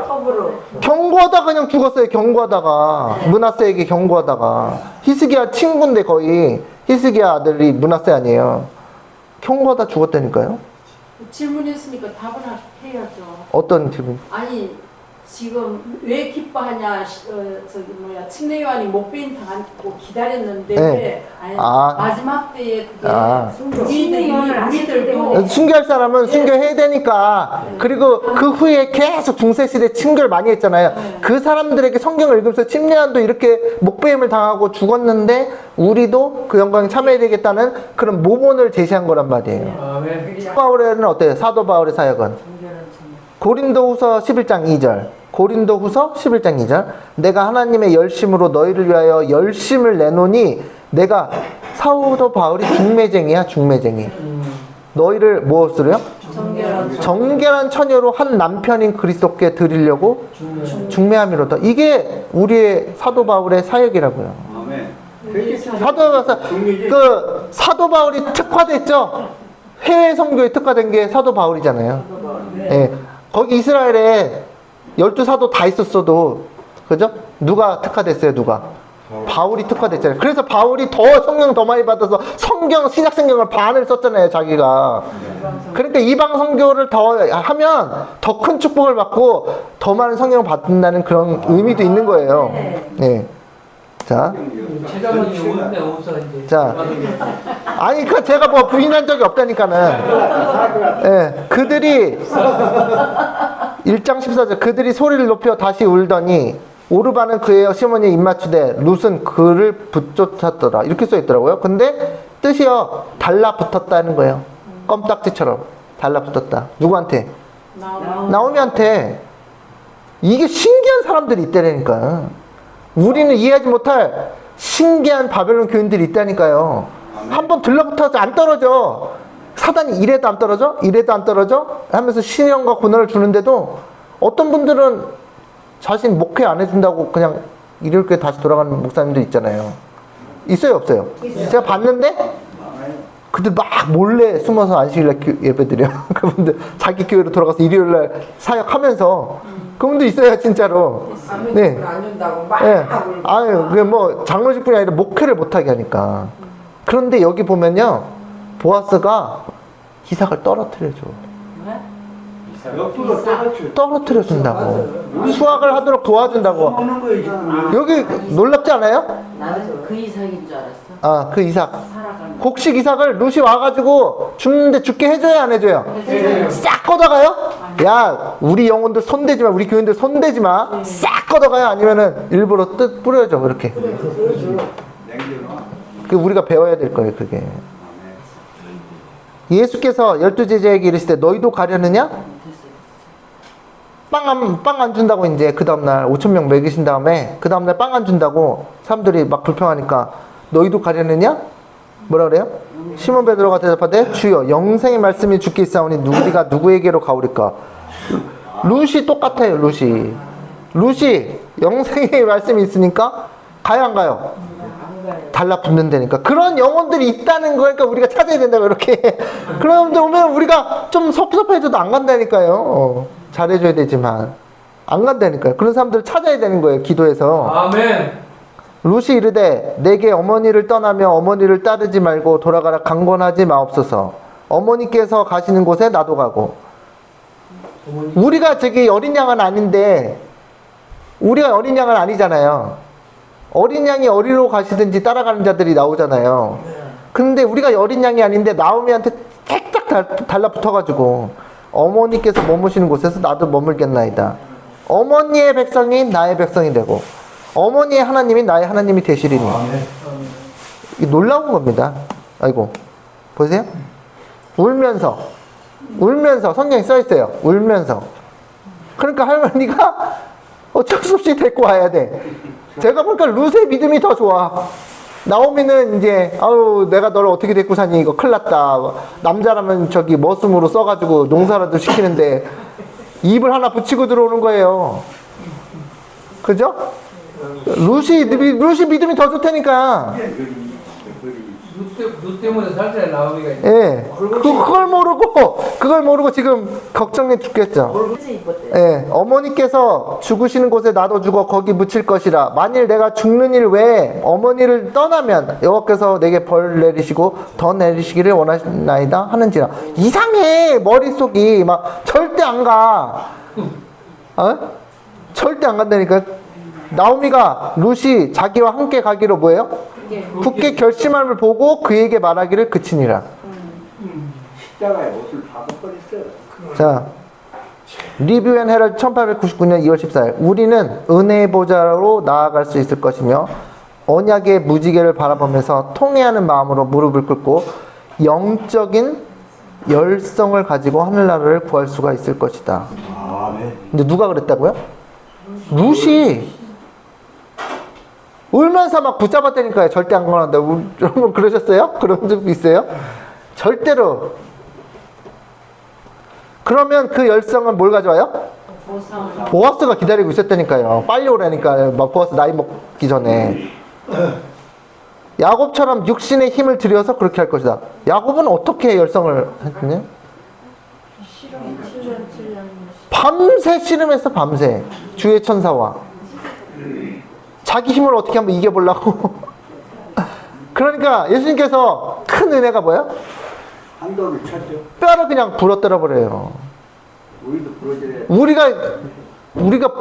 경고하다가 그냥 죽었어요. 경고하다가 므낫세에게 경고하다가. 히스기야 친구인데 거의 히스기야 아들이 므낫세 아니에요. 경고하다 죽었다니까요. 질문했으니까 답을 해야죠. 어떤 질문? 아니 지금 왜 기뻐하냐? 침례요한이 목베임 당하고 기다렸는데 네. 왜 마지막 때에 그게 우리들도 순교할 사람은 순교해야 되니까. 그리고 그 후에 계속 중세시대 순교를 많이 했잖아요. 그 사람들에게 성경을 읽으면서 침례요한도 이렇게 목배임을 당하고 죽었는데 우리도 그 영광에 참여해야 되겠다는 그런 모본을 제시한 거란 말이에요. 바울에는 어때요? 사도 바울의 사역은 고린도후서 11장 2절. 고린도후서 11장 2절. 내가 하나님의 열심으로 너희를 위하여 열심을 내노니 내가 사도 바울이 중매쟁이야. 중매쟁이. 너희를 무엇으로요? 정결한 처녀로 한 남편인 그리스도께 드리려고 중매함이로다. 이게 우리의 사도 바울의 사역이라고요. 아멘. 사도 바울이 특화됐죠. 해외 선교에 특화된 게 사도 바울이잖아요. 예. 거기 이스라엘에 12사도 다 있었어도 그죠? 누가 특화됐어요? 누가? 바울이 특화됐잖아요. 그래서 바울이 더 성령 더 많이 받아서 신약 성경을 반을 썼잖아요. 자기가. 그러니까 이방 선교를 더 하면 더 큰 축복을 받고 더 많은 성령을 받는다는 그런 의미도 있는 거예요. 예. 자. 제자만이 오는데 없어 이제. 자. 아니 그 제가 뭐 부인한 적이 없다니까는. 예. 그들이 1장 14절 그들이 소리를 높여 다시 울더니 오르바는 그의 시몬이 입맞추되 룻은 그를 붙쫓았더라. 이렇게 써있더라고요. 근데 뜻이요 달라붙었다는 거예요. 껌딱지처럼 달라붙었다. 누구한테? 나오미한테. 이게 신기한 사람들이 있다니까. 우리는 이해하지 못할 신기한 바벨론 교인들이 있다니까요. 한번 들러붙어서 안 떨어져. 사단이 이래도 안 떨어져? 이래도 안 떨어져? 하면서 시련과 고난을 주는데도 어떤 분들은 자신 목회 안 해준다고 그냥 이렇게 다시 돌아가는 목사님들 있잖아요. 있어요 없어요? 제가 봤는데 그들 막 몰래 숨어서 안식일날 예배 드려. 그분들 자기 교회로 돌아가서 일요일날 사역하면서 그분들 있어요 진짜로. 네. 안 준다고 막 네. 아유 그게 뭐 장로직분이 아니라 목회를 못하게 하니까. 그런데 여기 보면요, 보아스가 이삭을 떨어뜨려줘. 옆으로 떨어뜨려 준다고. 수확을 하도록 도와준다고. 먹는 거지. 여기 놀랍지 않아요? 나는 그 이상인 줄 알았어. 아, 그 이삭. 살아가는. 곡식 이삭을 룻이 와가지고 죽는데 죽게 해줘야 안 해줘요? 네. 싹 걷어가요? 야, 우리 영혼들 손대지 마, 우리 교인들 손대지 마. 싹 걷어가요? 아니면은 일부러 뜻 뿌려줘, 그렇게. 냉겨놔. 그 우리가 배워야 될 거예요, 그게. 예수께서 12제자에게 이르시되 너희도 가려느냐? 빵 안 준다고 이제 그 다음날 5,000명 먹이신 다음에 그 다음날 빵 안 준다고 사람들이 막 불평하니까 너희도 가려느냐? 뭐라 그래요? 시몬 베드로가 대답하되 주여 영생의 말씀이 주께 있사오니 우리가 누구에게로 가오리까? 룻이 똑같아요. 룻이 영생의 말씀이 있으니까 가요 안 가요? 달라붙는다니까. 그런 영혼들이 있다는 거니까 우리가 찾아야 된다고 이렇게. 그런 데 오면 우리가 좀 섭섭해져도 안 간다니까요. 잘해줘야 되지만 안 간다니까요. 그런 사람들을 찾아야 되는 거예요, 기도해서. 아멘. 룻이 이르되 내게 어머니를 떠나며 어머니를 따르지 말고 돌아가라 강권하지 마옵소서. 어머니께서 가시는 곳에 나도 가고. 우리가 저기 어린 양은 아닌데, 우리가 어린 양은 아니잖아요. 어린 양이 어디로 가시든지 따라가는 자들이 나오잖아요. 근데 우리가 어린 양이 아닌데 나오미한테 살짝 달라붙어가지고 어머니께서 머무시는 곳에서 나도 머물겠나이다. 어머니의 백성이 나의 백성이 되고 어머니의 하나님이 나의 하나님이 되시리니. 이게 놀라운 겁니다. 아이고, 보세요. 울면서 성경에 써있어요. 울면서. 그러니까 할머니가 어쩔 수 없이 데리고 와야 돼. 제가 보니까 룻의 믿음이 더 좋아. 나오미는 이제 아유 내가 너를 어떻게 데리고 사니, 이거 큰일 났다. 남자라면 저기 머슴으로 써가지고 농사라도 시키는데 입을 하나 붙이고 들어오는 거예요. 그죠? 룻이 믿음이 더 좋다니까. 룻 때문에 살살 나오기가 있네. 예. 그걸 모르고 지금 걱정해 죽겠죠. 예. 어머니께서 죽으시는 곳에 나도 죽어 거기 묻힐 것이라. 만일 내가 죽는 일 외에 어머니를 떠나면 여호와께서 내게 벌 내리시고 더 내리시기를 원하시나이다 하는지라. 이상해, 머릿속이. 막 절대 안 가. 절대 안 간다니까. 나오미가 룻이 자기와 함께 가기로 뭐예요? 굳게 결심함을 보고 그에게 말하기를 그치니라. 십자가에 옷을 박아버렸어요. 자, 리뷰 앤 헤럴드 1899년 2월 14일. 우리는 은혜의 보좌로 나아갈 수 있을 것이며 언약의 무지개를 바라보면서 통회하는 마음으로 무릎을 꿇고 영적인 열성을 가지고 하늘나라를 구할 수가 있을 것이다. 근데 누가 그랬다고요? 룻이 울면서 막 붙잡았다니까요. 절대 안 건한다. 여러분 그러셨어요? 그런 적 있어요? 절대로. 그러면 그 열성은 뭘 가져와요? 보아스가 기다리고 있었다니까요. 빨리 오라니까. 막 보아스 나이 먹기 전에. 야곱처럼 육신의 힘을 들여서 그렇게 할 것이다. 야곱은 어떻게 열성을 했냐? 밤새 씨름했어. 밤새 주의 천사와 자기 힘을 어떻게 한번 이겨보려고. 그러니까 예수님께서 큰 은혜가 뭐예요? 한도를 쳤죠. 뼈를 그냥 부러뜨려 버려요. 우리도 부러져야.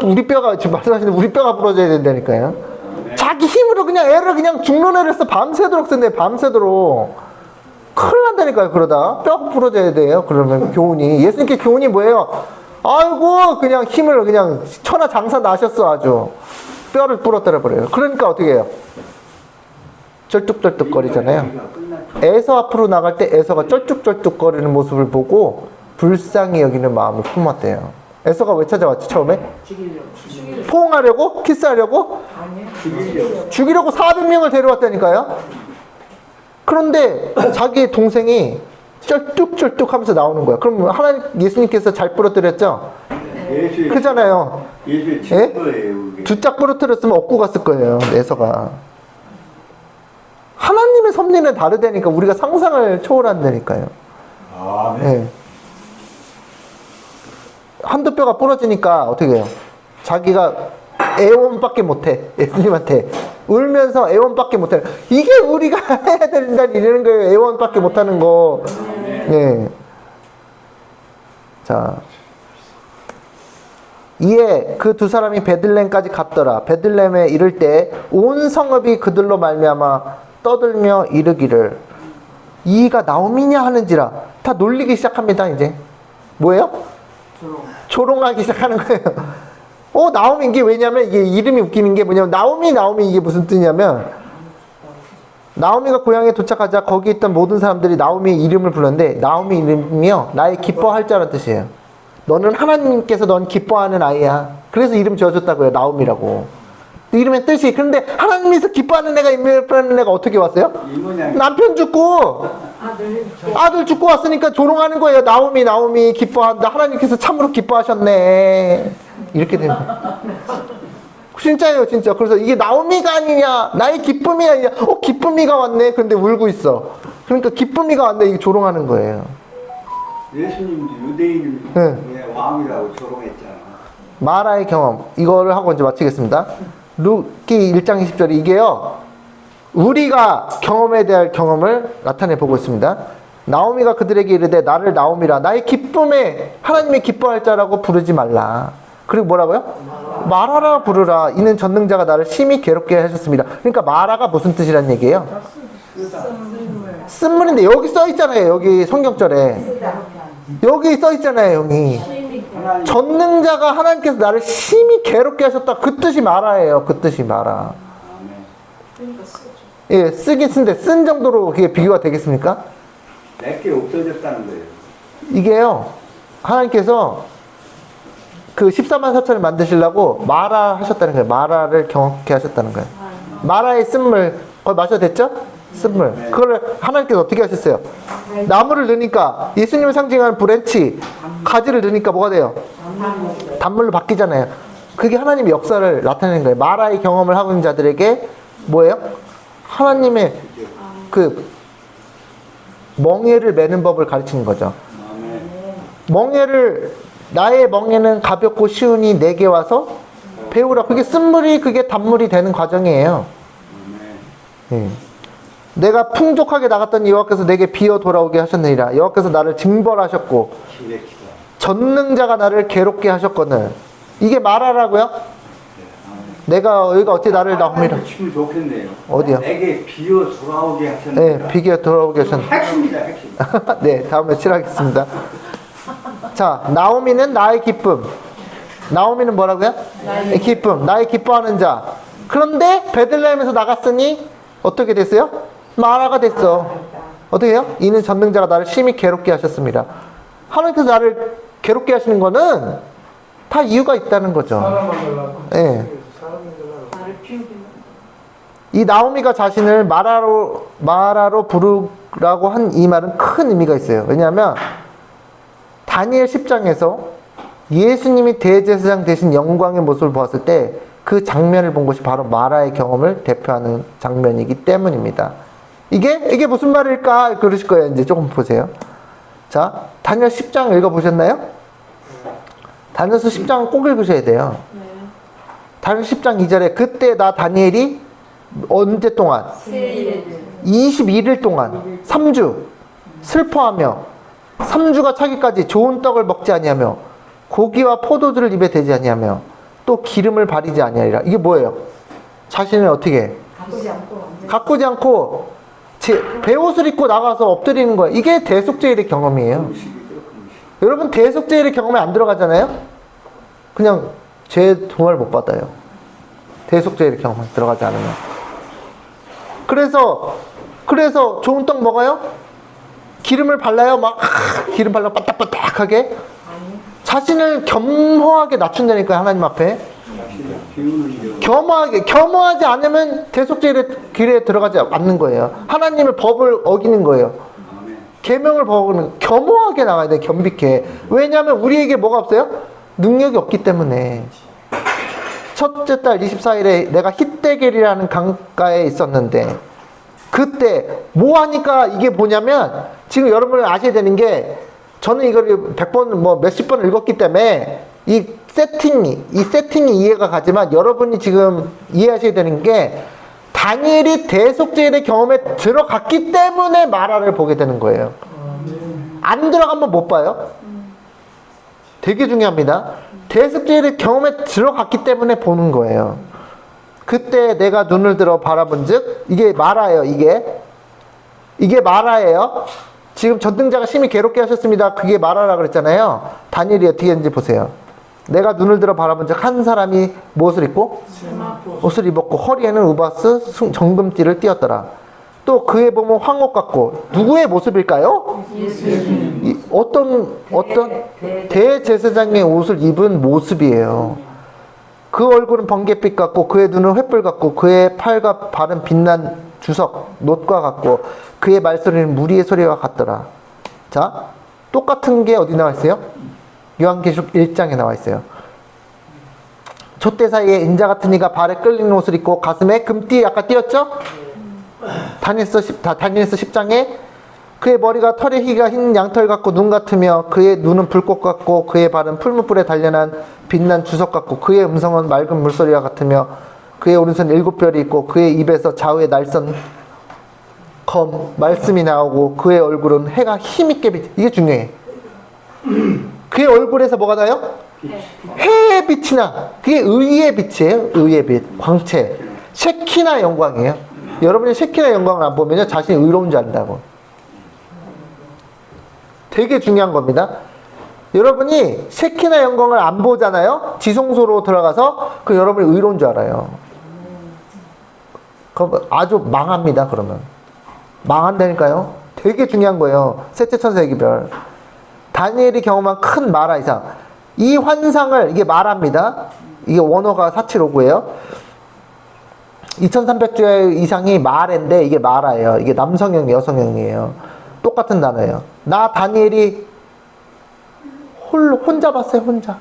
우리 뼈가 지금 말씀하시는 우리 뼈가 부러져야 된다니까요. 자기 힘으로 그냥 애를 그냥 죽는 애를 써. 밤새도록 쓴대. 밤새도록. 큰일 난다니까요. 그러다 뼈가 부러져야 돼요. 그러면 교훈이, 예수님께 교훈이 뭐예요? 아이고 그냥 힘을 그냥 천하 장사 나셨어. 아주 뼈를 부러뜨려 버려요. 그러니까 어떻게 해요? 쩔뚝쩔뚝 거리잖아요. 에서 앞으로 나갈 때 에서가 쩔뚝쩔뚝 거리는 모습을 보고 불쌍히 여기는 마음을 품었대요. 에서가 왜 찾아왔지 처음에? 포옹하려고? 키스하려고? 죽이려고 400명을 데려왔다니까요. 그런데 자기 동생이 쩔뚝쩔뚝 하면서 나오는 거야. 그럼 하나님, 예수님께서 잘 부러뜨렸죠? 그잖아요. 예수의 예? 친구예요. 두짝 부러뜨렸으면 얻고 갔을 거예요. 에서가. 하나님의 섭리는 다르다니까. 우리가 상상을 초월한다니까요. 예. 한두 뼈가 부러지니까 어떻게 해요? 자기가 애원밖에 못해. 예수님한테. 울면서 애원밖에 못해. 이게 우리가 해야 된다 이러는 거예요. 애원밖에 못하는 거. 예. 자, 이에 그 두 사람이 베들레헴까지 갔더라. 베들레헴에 이를 때 온 성읍이 그들로 말미암아 떠들며 이르기를 이가 나오미냐 하는지라. 다 놀리기 시작합니다. 이제 뭐예요? 조롱하기 시작하는 거예요. 나오미. 이게 왜냐면 이게 이름이 웃기는 게 뭐냐면 나오미 이게 무슨 뜻이냐면 나오미가 고향에 도착하자 거기 있던 모든 사람들이 나오미의 이름을 불렀는데 나오미 이름이요 나의 기뻐할 자라는 뜻이에요. 너는 하나님께서 넌 기뻐하는 아이야. 그래서 이름 지어줬다고요. 나오미라고. 이름의 뜻이. 그런데 하나님께서 기뻐하는 애가 임명하는 애가 어떻게 왔어요? 남편 죽고 아들 죽고 왔으니까 조롱하는 거예요. 나오미 기뻐한다. 하나님께서 참으로 기뻐하셨네. 이렇게 되는 거예요. 진짜예요, 진짜. 그래서 이게 나오미가 아니냐, 나의 기쁨이 아니냐. 기쁨이가 왔네. 근데 울고 있어. 그러니까 기쁨이가 왔네. 이게 조롱하는 거예요. 예수님도 유대인의 왕이라고 조롱했잖아. 마라의 경험. 이거를 하고 이제 마치겠습니다. 루키 1장 20절이 이게요. 우리가 경험에 대한 경험을 나타내 보고 있습니다. 나오미가 그들에게 이르되 나를 나오미라. 나의 기쁨에 하나님의 기뻐할 자라고 부르지 말라. 그리고 뭐라고요? 마라라 부르라. 이는 전능자가 나를 심히 괴롭게 하셨습니다. 그러니까 마라가 무슨 뜻이란 얘기예요? 쓴물인데 여기 써 있잖아요. 여기 성경절에. 여기 써 있잖아요. 여기. 전능자가 하나님께서 나를 심히 괴롭게 하셨다. 그 뜻이 마라예요. 그 뜻이 마라. 예, 쓰긴 쓴데 쓴 정도로 그게 비교가 되겠습니까? 내게 없어졌다는 거예요. 이게요. 하나님께서 그 14만 4천을 만드시려고 마라 하셨다는 거예요. 마라를 경험케 하셨다는 거예요. 마라의 쓴물 거의 마셔도 됐죠? 쓴물. 그걸 하나님께서 어떻게 하셨어요? 나무를 넣으니까 예수님을 상징하는 브랜치 가지를 넣으니까 뭐가 돼요? 단물로 바뀌잖아요. 그게 하나님의 역사를 나타내는 거예요. 마라의 경험을 하고 있는 자들에게 뭐예요? 하나님의 그 멍에를 매는 법을 가르치는 거죠. 나의 멍에는 가볍고 쉬우니 내게 와서 배우라. 그게 쓴물이 그게 단물이 되는 과정이에요. 예. 내가 풍족하게 나갔더니 여호와께서 내게 비어 돌아오게 하셨느니라. 여호와께서 나를 징벌하셨고 전능자가 나를 괴롭게 하셨거늘. 이게 마라라고요? 내가 여기가 어찌 나를 나옵니다. 치면 좋겠네요. 어디요? 내게 비어 돌아오게 하셨느니라. 네, 비어 돌아오게 하셨느니라. 핵심이다, 핵심. 네, 다음에 칠하겠습니다. 자, 나오미는 나의 기쁨. 나오미는 뭐라고요? 나의 기쁨. 나의 기뻐하는 자. 그런데 베들레헴에서 나갔으니 어떻게 됐어요? 마라가 됐어. 어떻게 해요? 이는 전능자가 나를 심히 괴롭게 하셨습니다. 하나님께서 나를 괴롭게 하시는 거는 다 이유가 있다는 거죠. 예. 이 나오미가 자신을 마라로 부르라고 한 이 말은 큰 의미가 있어요. 왜냐하면 다니엘 10장에서 예수님이 대제사장 되신 영광의 모습을 보았을 때 그 장면을 본 것이 바로 마라의 경험을 대표하는 장면이기 때문입니다. 이게 무슨 말일까? 그러실 거예요. 이제 조금 보세요. 자, 다니엘 10장 읽어보셨나요? 다니엘서 10장은 꼭 읽으셔야 돼요. 다니엘 10장 2절에 그때 나 다니엘이 언제 동안? 21일 동안 3주 슬퍼하며 3주가 차기까지 좋은 떡을 먹지 아니하며 고기와 포도주를 입에 대지 아니하며 또 기름을 바르지 아니하리라. 이게 뭐예요? 자신을 어떻게 해? 가꾸지 않고 베옷을 입고 나가서 엎드리는 거예요. 이게 대속죄일의 경험이에요. 여러분 대속죄일의 경험에 안 들어가잖아요? 그냥 죄 동화를 못 받아요. 대속죄일의 경험에 들어가지 않으면. 그래서 좋은 떡 먹어요? 기름을 발라요? 기름 발라 바닥바닥하게? 자신을 겸허하게 낮춘다니까요. 하나님 앞에. 겸허하지 않으면 대속죄의 길에 들어가지 않는 거예요. 하나님의 법을 어기는 거예요. 계명을 버거는 겸허하게 나가야 돼. 겸비케. 왜냐하면 우리에게 뭐가 없어요? 능력이 없기 때문에. 첫째 달 24일에 내가 히데겔이라는 강가에 있었는데 그때 뭐 하니까 이게 뭐냐면 지금 여러분이 아셔야 되는 게 저는 이걸 100번 몇십 번 읽었기 때문에 이 세팅이 이해가 가지만 여러분이 지금 이해하셔야 되는 게 다니엘이 대속죄의 경험에 들어갔기 때문에 마라를 보게 되는 거예요. 안 들어가면 못 봐요. 되게 중요합니다. 대속죄의 경험에 들어갔기 때문에 보는 거예요. 그때 내가 눈을 들어 바라본 즉, 이게 마라예요. 이게 마라예요. 지금 전등자가 심히 괴롭게 하셨습니다. 그게 마라라 그랬잖아요. 다니엘이 어떻게 했는지 보세요. 내가 눈을 들어 바라본 즉 한 사람이 무엇을 입고? 옷을 입었고 허리에는 우바스 정금띠를 띄었더라. 또 그에 보면 황옥 같고, 누구의 모습일까요? 어떤 대제사장의 옷을 입은 모습이에요. 그 얼굴은 번갯빛 같고 그의 눈은 횃불 같고 그의 팔과 발은 빛난 주석 놋과 같고 그의 말소리는 무리의 소리와 같더라. 자, 똑같은 게 어디 나와 있어요? 요한계시록 1장에 나와 있어요. 촛대 사이에 인자 같은 이가 발에 끌리는 옷을 입고 가슴에 금띠 아까 띄었죠? 다니엘서 10장에 그의 머리가 털의 희가 흰 양털 같고 눈 같으며 그의 눈은 불꽃 같고 그의 발은 풀무불에 단련한 빛난 주석 같고 그의 음성은 맑은 물소리와 같으며 그의 오른손 7별이 있고 그의 입에서 좌우에 날선 검 말씀이 나오고 그의 얼굴은 해가 힘있게 빛. 이게 중요해. 그의 얼굴에서 뭐가 나요? 해의 빛이 나. 그게 의의 빛이에요. 의의 빛, 광채. 셰키나 영광이에요. 여러분이 셰키나 영광을 안 보면요 자신이 의로운 줄 안다고. 되게 중요한 겁니다. 여러분이 셰키나 영광을 안 보잖아요. 지성소로 들어가서 그 여러분이 의로운 줄 알아요. 그럼 아주 망합니다. 그러면 망한다니까요. 되게 중요한 거예요. 셋째 천사의 기별. 다니엘이 경험한 큰 마라 이상. 이 환상을, 이게 마라입니다. 이게 원어가 475구예요. 2300주 이상이 마레인데 이게 마라예요. 이게 남성형, 여성형이에요. 똑같은 단어예요. 나 다니엘이 혼자 봤어요. 혼자.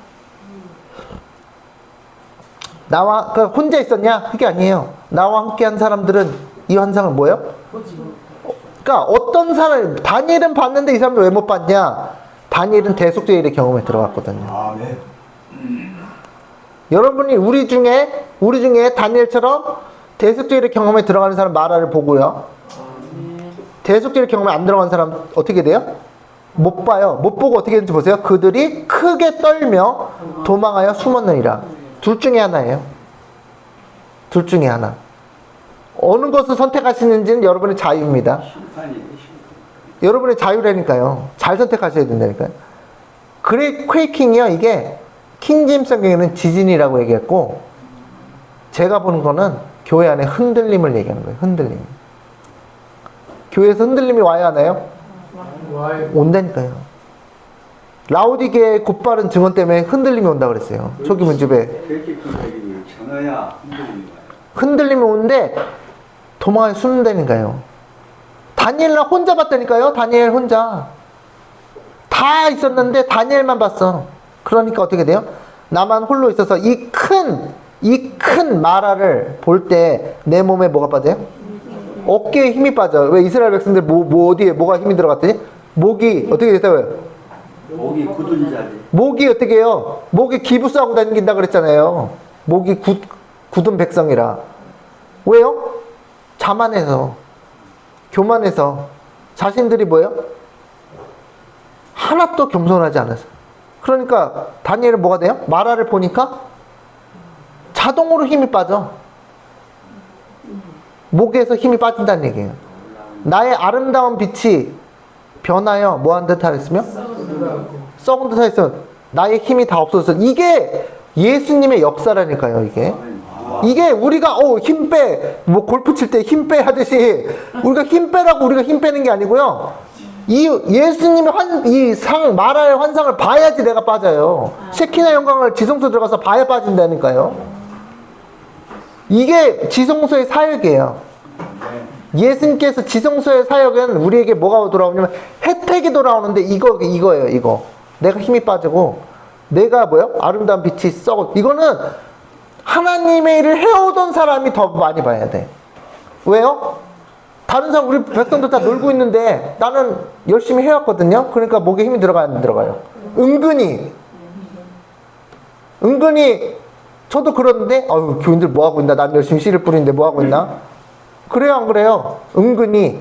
나와 혼자 있었냐? 그게 아니에요. 나와 함께한 사람들은 이 환상을 뭐예요? 그러니까 어떤 사람, 다니엘은 봤는데 이 사람들 왜 못 봤냐? 다니엘은 대속죄의 경험에 들어갔거든요. 아, 네. 여러분이 우리 중에 다니엘처럼 대속죄의 경험에 들어가는 사람 마라를 보고요. 대속죄의 경험에 안 들어간 사람 어떻게 돼요? 못 봐요. 못 보고 어떻게 되는지 보세요. 그들이 크게 떨며 도망하여 숨었느니라. 둘 중에 하나예요. 둘 중에 하나. 어느 것을 선택하시는지는 여러분의 자유입니다. 여러분의 자유라니까요. 잘 선택하셔야 된다니까요. 그래, 퀘이킹이요. 이게 킹제임스 성경에는 지진이라고 얘기했고, 제가 보는 거는 교회 안에 흔들림을 얘기하는 거예요. 흔들림. 교회에서 흔들림이 와야 하나요? 온다니까요. 라우디게의 곧바른 증언 때문에 흔들림이 온다 그랬어요. 초기 문집에. 전화야 흔들림이 와요. 흔들림이 오는데 도망을 숨는다니까요. 다니엘은 혼자 봤다니까요. 다니엘 혼자. 다 있었는데 다니엘만 봤어. 그러니까 어떻게 돼요? 나만 홀로 있어서 이 큰 마라를 볼 때 내 몸에 뭐가 빠져요? 어깨에 힘이 빠져. 왜 이스라엘 백성들 어디에 뭐가 힘이 들어갔더니? 목이 어떻게 됐다고요? 목이 굳은 자리. 목이 어떻게 해요? 목이 기부스하고 다닌다 그랬잖아요. 목이 굳은 백성이라. 왜요? 자만해서, 교만해서, 자신들이 뭐예요? 하나도 겸손하지 않아서. 그러니까 다니엘은 뭐가 돼요? 마라를 보니까 자동으로 힘이 빠져. 목에서 힘이 빠진다는 얘기예요. 나의 아름다운 빛이 변하여 뭐한 듯 하였으며? 썩은 듯 하였으면 나의 힘이 다 없어졌어. 이게 예수님의 역사라니까요. 이게 우리가 힘 빼, 뭐 골프 칠 때 힘 빼 하듯이 우리가 힘 빼라고 우리가 힘 빼는 게 아니고요. 이 예수님의 마라의 환상을 봐야지 내가 빠져요. 셰키나 영광을 지성소 들어가서 봐야 빠진다니까요. 이게 지성소의 사역이에요. 예수님께서 지성소의 사역은 우리에게 뭐가 돌아오냐면 혜택이 돌아오는데 이거예요. 이거. 내가 힘이 빠지고 내가 뭐요? 아름다운 빛이 썩어. 이거는 하나님의 일을 해오던 사람이 더 많이 봐야 돼. 왜요? 다른 사람, 우리 백성들 다 놀고 있는데 나는 열심히 해왔거든요. 그러니까 목에 힘이 들어가요, 안 들어가요? 은근히 저도 그러는데 교인들 뭐하고 있나? 난 열심히 씨를 뿌리는데 뭐하고 있나? 그래요, 안 그래요? 은근히.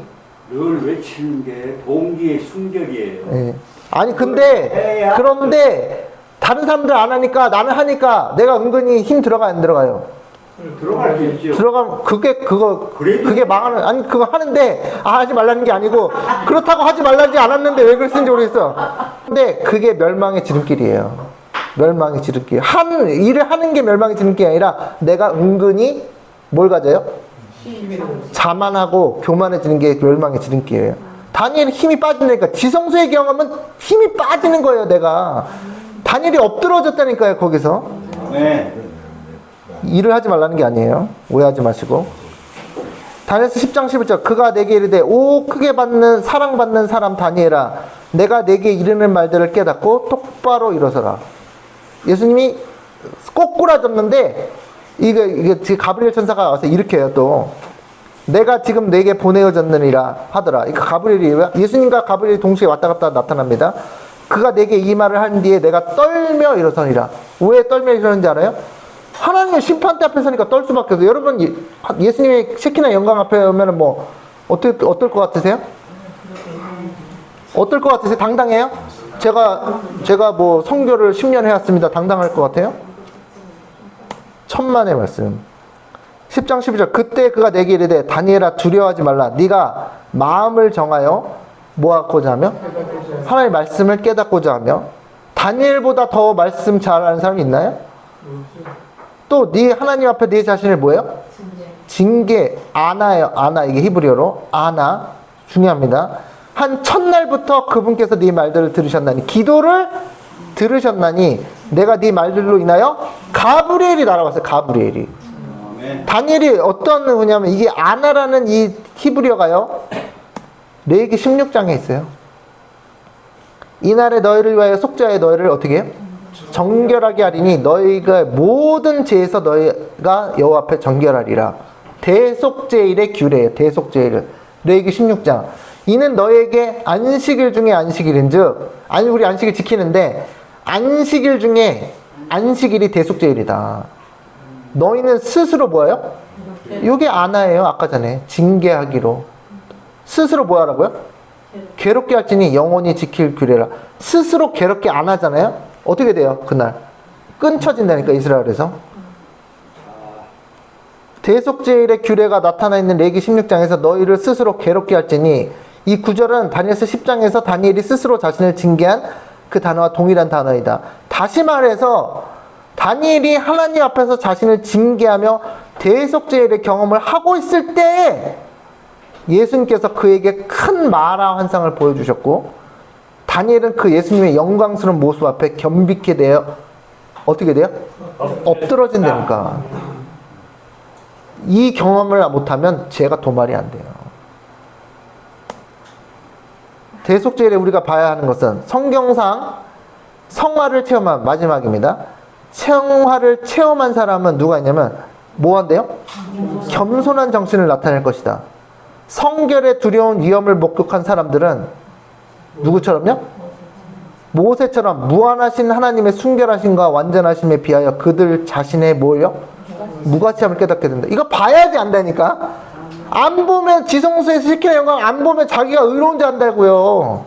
늘 외치는 게 동기의 순결이에요. 예. 아니, 근데, 그런데, 다른 사람들 안 하니까, 나는 하니까, 내가 은근히 힘 들어가요, 안 들어가요? 들어갈 수 있죠. 들어가면, 그래도- 그게 망하는, 아니, 그거 하는데, 하지 말라는 게 아니고, 그렇다고 하지 말라지 않았는데 왜 그랬는지 모르겠어. 근데 그게 멸망의 지름길이에요. 멸망의 지름길. 일을 하는 게 멸망의 지름길이 아니라, 내가 은근히 뭘 가져요? 자만하고 교만해지는 게 멸망의 지름길이에요. 다니엘은 힘이 빠지니까 지성소의 경험은 힘이 빠지는 거예요. 내가 다니엘이 엎드러졌다니까요. 거기서 네. 일을 하지 말라는 게 아니에요. 오해하지 마시고. 다니엘서 10장 11절 그가 내게 이르되 오 크게 받는 사랑받는 사람 다니엘아 내가 내게 이르는 말들을 깨닫고 똑바로 일어서라. 예수님이 꼬꾸라졌는데 이게 지금 가브리엘 천사가 와서 이렇게 해요. 또 내가 지금 내게 보내어졌느니라 하더라. 이거 가브리엘이 예수님과 가브리엘이 동시에 왔다 갔다 나타납니다. 그가 내게 이 말을 한 뒤에 내가 떨며 일어서니라. 왜 떨며 일어서는지 알아요? 하나님의 심판대 앞에 서니까 떨 수밖에 없어요. 여러분 예수님의 쉐키나 영광 앞에 오면은 뭐 어떨 것 같으세요? 어떨 것 같으세요? 당당해요? 제가 뭐 선교를 10년 해왔습니다. 당당할 것 같아요? 천만의 말씀. 10장 12절 그때 그가 내게 이르되 다니엘아 두려워하지 말라. 네가 마음을 정하여 뭐 하고자 하며 하나님의 말씀을 깨닫고자 하며. 다니엘보다 더 말씀 잘 아는 사람이 있나요? 또 네 하나님 앞에 네 자신을 뭐예요? 징계 아나예요. 아나 이게 히브리어로 아나 중요합니다. 한 첫날부터 그분께서 네 말들을 들으셨나니 기도를 들으셨나니 내가 네 말들로 인하여 가브리엘이 날아왔어요. 가브리엘이. 다니엘이 어떤 거냐면 이게 아나라는 이 히브리어가요. 레위기 16장에 있어요. 이날에 너희를 위하여 속죄하여 너희를 어떻게 해요? 정결하게 하리니 너희가 모든 죄에서 너희가 여호와 앞에 정결하리라. 대속죄일의 규례예요. 대속죄일. 레위기 16장. 이는 너희에게 안식일 중에 안식일인즉 아니 우리 안식일 지키는데 안식일 중에 안식일이 대속죄일이다. 너희는 스스로 뭐예요? 이게 아나예요. 아까 전에 징계하기로 스스로 뭐 하라고요? 괴롭게 할지니 영원히 지킬 규례라. 스스로 괴롭게 안 하잖아요. 어떻게 돼요? 그날 끊쳐진다니까. 이스라엘에서 대속죄일의 규례가 나타나 있는 레위기 16장에서 너희를 스스로 괴롭게 할지니 이 구절은 다니엘서 10장에서 다니엘이 스스로 자신을 징계한 그 단어와 동일한 단어이다. 다시 말해서 다니엘이 하나님 앞에서 자신을 징계하며 대속죄일의 경험을 하고 있을 때 예수님께서 그에게 큰 마라 환상을 보여주셨고 다니엘은 그 예수님의 영광스러운 모습 앞에 겸비케 되어 어떻게 돼요? 엎드러진다니까. 이 경험을 못하면 죄가 도말이 안 돼요. 대속죄일에 우리가 봐야 하는 것은 성경상 성화를 체험한 마지막입니다. 성화를 체험한 사람은 누가 있냐면 뭐 한대요? 겸손한 정신을 나타낼 것이다. 성결의 두려운 위험을 목격한 사람들은 누구처럼요? 모세처럼 무한하신 하나님의 순결하심과 완전하심에 비하여 그들 자신의 뭐예요? 무가치함을 깨닫게 된다. 이거 봐야지 안다니까. 안 보면 지성소에서 시키는 영광 안 보면 자기가 의로운 줄 안다고요.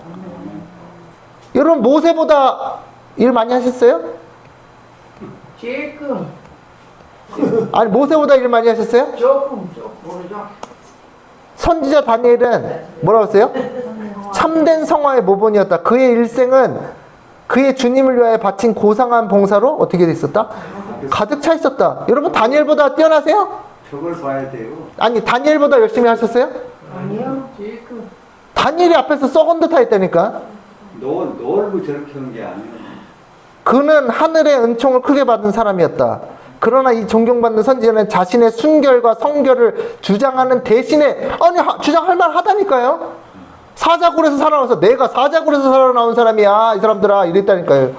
여러분 모세보다 일 많이 하셨어요? 조금 아니 모세보다 일 많이 하셨어요? 조금 모르죠. 선지자 다니엘은 뭐라고 했어요? 참된 성화의 모본이었다. 그의 일생은 그의 주님을 위하여 바친 고상한 봉사로 어떻게 돼 있었다? 가득 차 있었다. 여러분 다니엘보다 뛰어나세요? 저걸 봐야 돼요. 아니 다니엘보다 열심히 하셨어요? 아니요. 조금 다니엘이 앞에서 썩은 듯 하였다니까. 놀고 저렇게 한 게 아니에요. 그는 하늘의 은총을 크게 받은 사람이었다. 그러나 이 존경받는 선지자는 자신의 순결과 성결을 주장하는 대신에 아니 주장할 만하다니까요. 사자굴에서 살아나서 내가 사자굴에서 살아나온 사람이야 이 사람들아 이랬다니까요.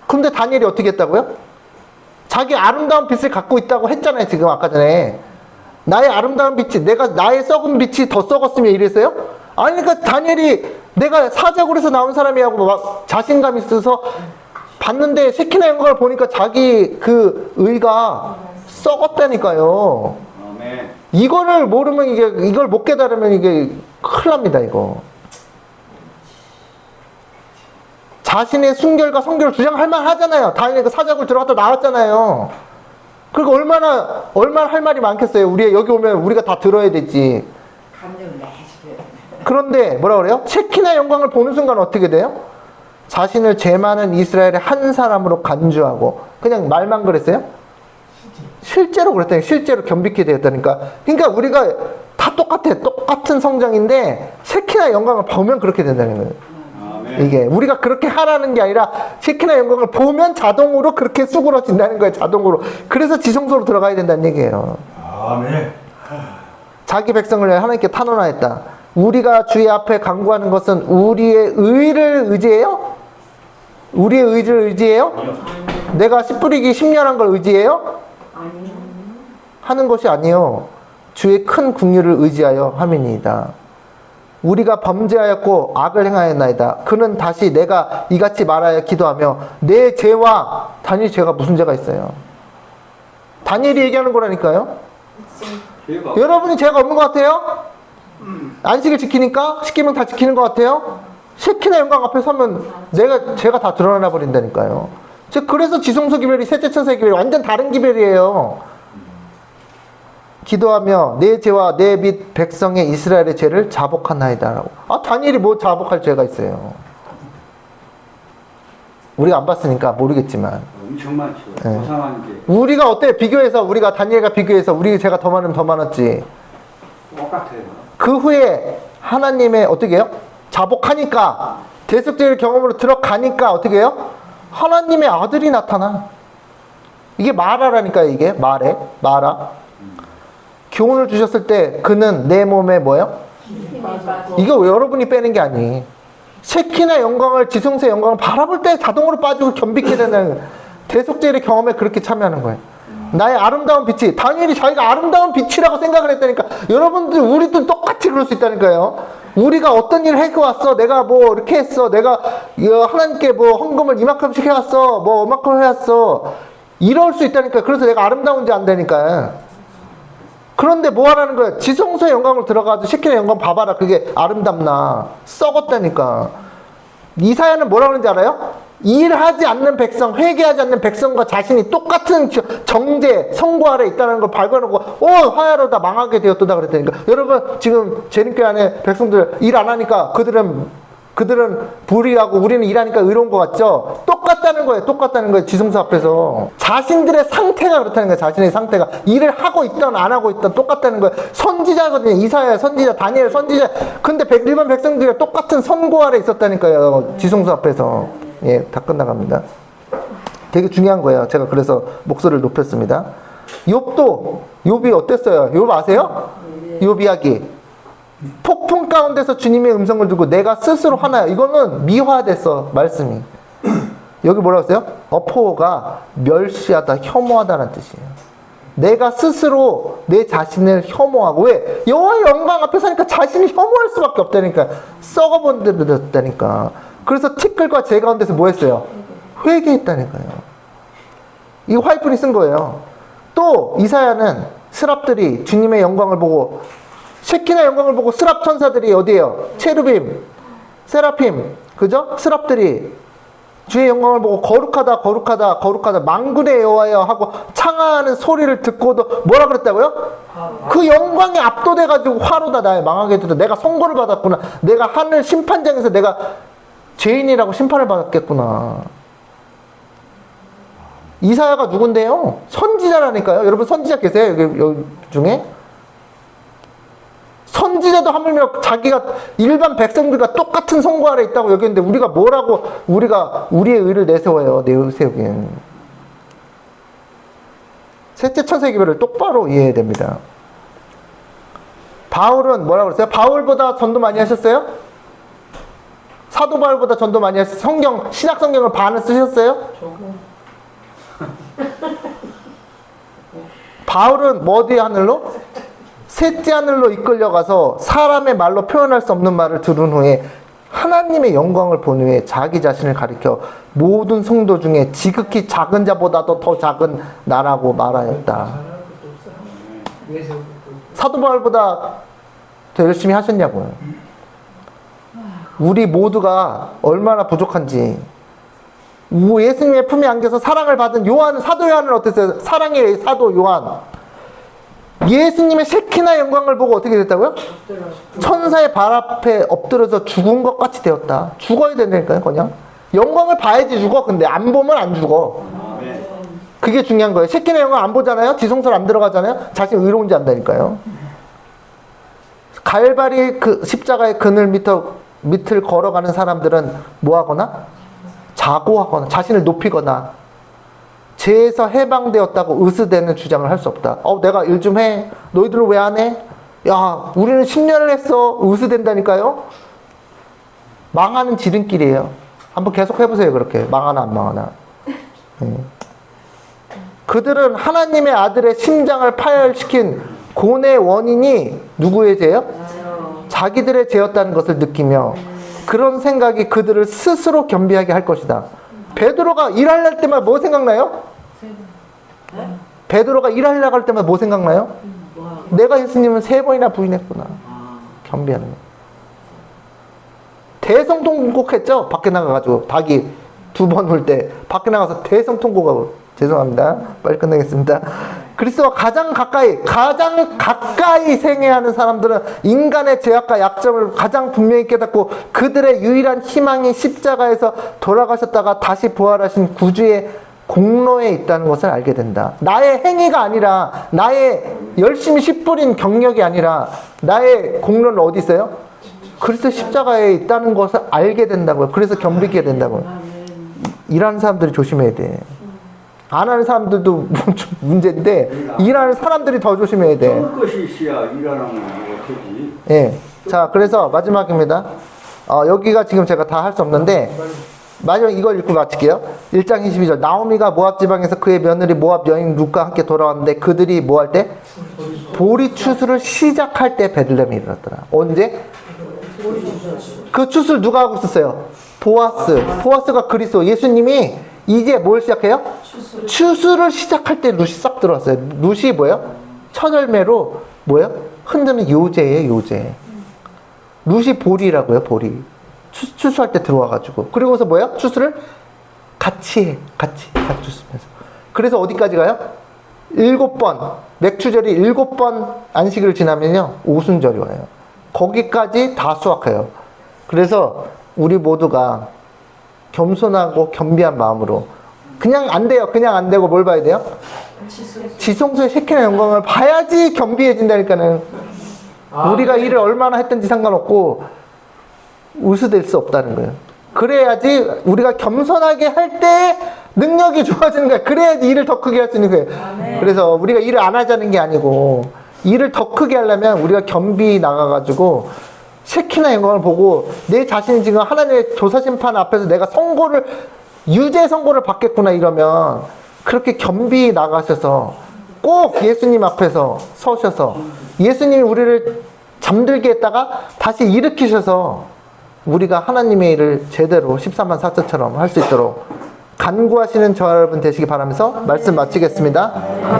근데 다니엘이 어떻게 했다고요? 자기 아름다운 빛을 갖고 있다고 했잖아요. 지금 아까 전에 나의 아름다운 빛이 내가 나의 썩은 빛이 더 썩었으면 이랬어요? 아니 그러니까 다니엘이 내가 사자굴에서 나온 사람이라고 막 자신감 있어서 봤는데 세키나 영광을 보니까 자기 그 의가 썩었다니까요. 아멘. 이거를 모르면 이걸 못 깨달으면 이게 큰일 납니다, 이거. 자신의 순결과 성결을 주장할 만 하잖아요. 다행히 그 사적을 들어갔다 나왔잖아요. 그러니까 얼마나 할 말이 많겠어요. 우리 여기 오면 우리가 다 들어야 되지. 감정을 내주세요. 그런데 뭐라 그래요? 쉐키나 영광을 보는 순간 어떻게 돼요? 자신을 죄 많은 이스라엘의 한 사람으로 간주하고 그냥 말만 그랬어요? 실제로 그랬다니. 실제로 겸비게 되었다니까. 그러니까 우리가 다 똑같아. 똑같은 성장인데 쉐키나 영광을 보면 그렇게 된다는 거예요. 아멘. 이게 우리가 그렇게 하라는 게 아니라 쉐키나 영광을 보면 자동으로 그렇게 수그러진다는 거예요. 자동으로. 그래서 지성소로 들어가야 된다는 얘기예요. 아멘. 자기 백성을 하나님께 탄원하였다. 우리가 주의 앞에 간구하는 것은 우리의 의를 의지해요? 우리의 의를 의지해요? 내가 씨 뿌리기 10년 한 걸 의지해요? 하는 것이 아니요. 주의 큰 긍휼을 의지하여 함이니이다. 우리가 범죄하였고 악을 행하였나이다. 그는 다시 내가 이같이 말하여 기도하며 내 죄와 다니엘 죄가 무슨 죄가 있어요? 다니엘이 얘기하는 거라니까요. 죄가 여러분이 죄가 없는 것 같아요? 안식을 지키니까 10계명 다 지키는 것 같아요? 쉐키나 영광 앞에 서면 제가 다 드러나 버린다니까요. 즉 그래서 지성소 기별이 셋째 천사의 기별이 완전 다른 기별이에요. 기도하며 내 죄와 내 및 백성의 이스라엘의 죄를 자복하나이다라고. 다니엘이 뭐 자복할 죄가 있어요? 우리가 안 봤으니까 모르겠지만 엄청 많죠. 네. 고상한 게 우리가 어때? 비교해서 우리가 다니엘과 비교해서 우리 죄가 더 많으면 더 많았지. 똑같아요. 그 후에 하나님의 어떻게 해요? 자복하니까 대속죄의 경험으로 들어가니까 어떻게 해요? 하나님의 아들이 나타나. 이게 마라라니까요. 이게 마라. 교훈을 주셨을 때 그는 내 몸에 뭐예요? 이거 여러분이 빼는 게 아니. 쉐키나 영광을 지성소의 영광을 바라볼 때 자동으로 빠지고 겸비게 되는 대속죄의 경험에 그렇게 참여하는 거예요. 나의 아름다운 빛이 다니엘이 자기가 아름다운 빛이라고 생각을 했다니까. 여러분들 우리도 똑같이 그럴 수 있다니까요. 우리가 어떤 일을 해왔어. 내가 뭐 이렇게 했어. 내가 하나님께 뭐 헌금을 이만큼씩 해왔어. 뭐 이만큼 해왔어. 이럴 수 있다니까. 그래서 내가 아름다운지 안다니까. 그런데 뭐 하라는 거야? 지성소의 영광을 들어가서 쉐키나 영광 봐봐라. 그게 아름답나. 썩었다니까. 이사야는 뭐라 그러는지 알아요? 일하지 않는 백성, 회개하지 않는 백성과 자신이 똑같은 정죄, 선고 아래 있다는 걸 발견하고 하야로다 망하게 되었다 그랬다니까. 여러분 지금 재림교회 안에 백성들 일 안 하니까 그들은 불의하고 우리는 일하니까 의로운 것 같죠? 똑같다는 거예요. 지성소 앞에서. 자신들의 상태가 그렇다는 거예요. 자신의 상태가. 일을 하고 있든 안 하고 있든 똑같다는 거예요. 선지자거든요. 이사야 선지자, 다니엘 선지자. 근데 일반 백성들이 똑같은 선고 아래 있었다니까요. 지성소 앞에서. 예, 다 끝나갑니다. 되게 중요한 거예요. 제가 그래서 목소리를 높였습니다. 욥이 어땠어요? 욥 아세요? 욥 이야기. 폭풍 가운데서 주님의 음성을 듣고 내가 스스로 하나요. 이거는 미화됐어, 말씀이. 여기 뭐라고 했어요? 어포가 멸시하다, 혐오하다는 뜻이에요. 내가 스스로 내 자신을 혐오하고. 왜? 여호와의 영광 앞에 서니까 자신을 혐오할 수밖에 없다니까. 썩어버렸다니까. 그래서 티끌과 재 가운데서 뭐 했어요? 회개했다니까요. 이 화이프니 쓴 거예요. 또 이사야는 스랍들이 주님의 영광을 보고, 쉐키나 영광을 보고 스랍 천사들이 어디에요? 체루빔, 세라핌, 그죠? 스랍들이 주의 영광을 보고 거룩하다 만군의 여호와여 하고 창하는 소리를 듣고도 뭐라 그랬다고요? 그 영광에 압도돼가지고 화로다, 나의 망하게 되다. 내가 선고를 받았구나. 내가 하늘 심판장에서 내가 죄인이라고 심판을 받았겠구나. 이사야가 누군데요? 선지자라니까요. 여러분 선지자 계세요? 여기 중에? 선지자도 하물며 자기가 일반 백성들과 똑같은 선고 아래 있다고 여기는데 우리가 뭐라고 우리가 우리의 의를 내세워요. 내세우긴. 셋째 천사의 기별을 똑바로 이해해야 됩니다. 바울은 뭐라고 그랬어요? 바울보다 전도 많이 하셨어요? 사도 바울보다 전도 많이 하셨어요? 신약 성경을 반을 쓰셨어요? 바울은 뭐 어디 하늘로? 셋째 하늘로 이끌려가서 사람의 말로 표현할 수 없는 말을 들은 후에 하나님의 영광을 본 후에 자기 자신을 가리켜 모든 성도 중에 지극히 작은 자보다도 더 작은 나라고 말하였다. 내세우고 사도 바울보다 더 열심히 하셨냐고요. 우리 모두가 얼마나 부족한지. 예수님의 품에 안겨서 사랑을 받은 사도 요한은 어땠어요? 사랑의 사도 요한. 예수님의 셰키나 영광을 보고 어떻게 됐다고요? 천사의 발 앞에 엎드려서 죽은 것 같이 되었다. 죽어야 된다니까요, 그냥. 영광을 봐야지 죽어. 근데 안 보면 안 죽어. 그게 중요한 거예요. 셰키나 영광 안 보잖아요? 지성소를 안 들어가잖아요? 자신 의로운지 안다니까요. 갈바리 그 십자가의 그늘 밑을 걸어가는 사람들은 뭐 하거나? 자고하거나 자신을 높이거나 죄에서 해방되었다고 으스대는 주장을 할 수 없다. 내가 일 좀 해. 너희들은 왜 안 해? 야, 우리는 10년을 했어. 으스댄다니까요. 망하는 지름길이에요. 한번 계속 해보세요. 그렇게 망하나 안 망하나. 그들은 하나님의 아들의 심장을 파열시킨 고뇌의 원인이 누구의 죄요? 자기들의 죄였다는 것을 느끼며 그런 생각이 그들을 스스로 겸비하게 할 것이다. 베드로가 일할 때마다 뭐 생각나요? 베드로가 일하려고 할 때마다 뭐 생각나요? 내가 예수님을 3번이나 부인했구나. 겸비하는 거. 대성통곡했죠? 밖에 나가가지고 닭이 2번 울 때 밖에 나가서 대성통곡하고. 죄송합니다. 빨리 끝내겠습니다. 그리스도와 가장 가까이 생애하는 사람들은 인간의 죄악과 약점을 가장 분명히 깨닫고 그들의 유일한 희망이 십자가에서 돌아가셨다가 다시 부활하신 구주의 공로에 있다는 것을 알게 된다. 나의 행위가 아니라 나의 열심히 씨 뿌린 경력이 아니라 나의 공로는 어디 있어요? 그리스도 십자가에 있다는 것을 알게 된다고요. 그래서 겸비게 된다고요. 일하는 사람들이 조심해야 돼. 안 하는 사람들도 문제인데 일하는 사람들이 더 조심해야 돼. 좋은 것이 있어야 일하는 거지. 예. 자, 그래서 마지막입니다. 여기가 지금 제가 다 할 수 없는데 마지막 이걸 읽고 마칠게요. 1장 22절. 나오미가 모압 지방에서 그의 며느리 모압 여인 룻과 함께 돌아왔는데 그들이 뭐 할 때? 보리 추수를 시작할 때 베들레헴에 이르렀더라. 언제? 그 추수를 누가 하고 있었어요? 보아스가 그리스도. 예수님이 이제 뭘 시작해요? 추수를 시작할 때 룻이 싹 들어왔어요. 룻이 뭐예요? 첫 열매로 뭐예요? 흔드는 요제예요, 요제. 룻이 보리라고요, 보리. 추수할 때 들어와가지고. 그리고서 뭐예요? 추수를 같이 해. 같이 추수하면서. 그래서 어디까지 가요? 7번. 맥추절이 7번 안식일을 지나면요, 오순절이 와요. 거기까지 다 수확해요. 그래서 우리 모두가 겸손하고 겸비한 마음으로 그냥 안 돼요. 그냥 안 되고 뭘 봐야 돼요? 지성소의 셰키나 영광을 봐야지 겸비해진다니까는. 우리가 일을 얼마나 했든지 상관없고 우스될 수 없다는 거예요. 그래야지 우리가 겸손하게 할 때 능력이 좋아지는 거예요. 그래야지 일을 더 크게 할 수 있는 거예요. 그래서 우리가 일을 안 하자는 게 아니고 일을 더 크게 하려면 우리가 겸비 나가가지고 셰키나 영광을 보고 내 자신이 지금 하나님의 조사심판 앞에서 내가 유죄 선고를 받겠구나 이러면 그렇게 겸비 나가셔서 꼭 예수님 앞에서 서셔서 예수님이 우리를 잠들게 했다가 다시 일으키셔서 우리가 하나님의 일을 제대로 13만 4천처럼 할 수 있도록 간구하시는 저와 여러분 되시기 바라면서 말씀 마치겠습니다.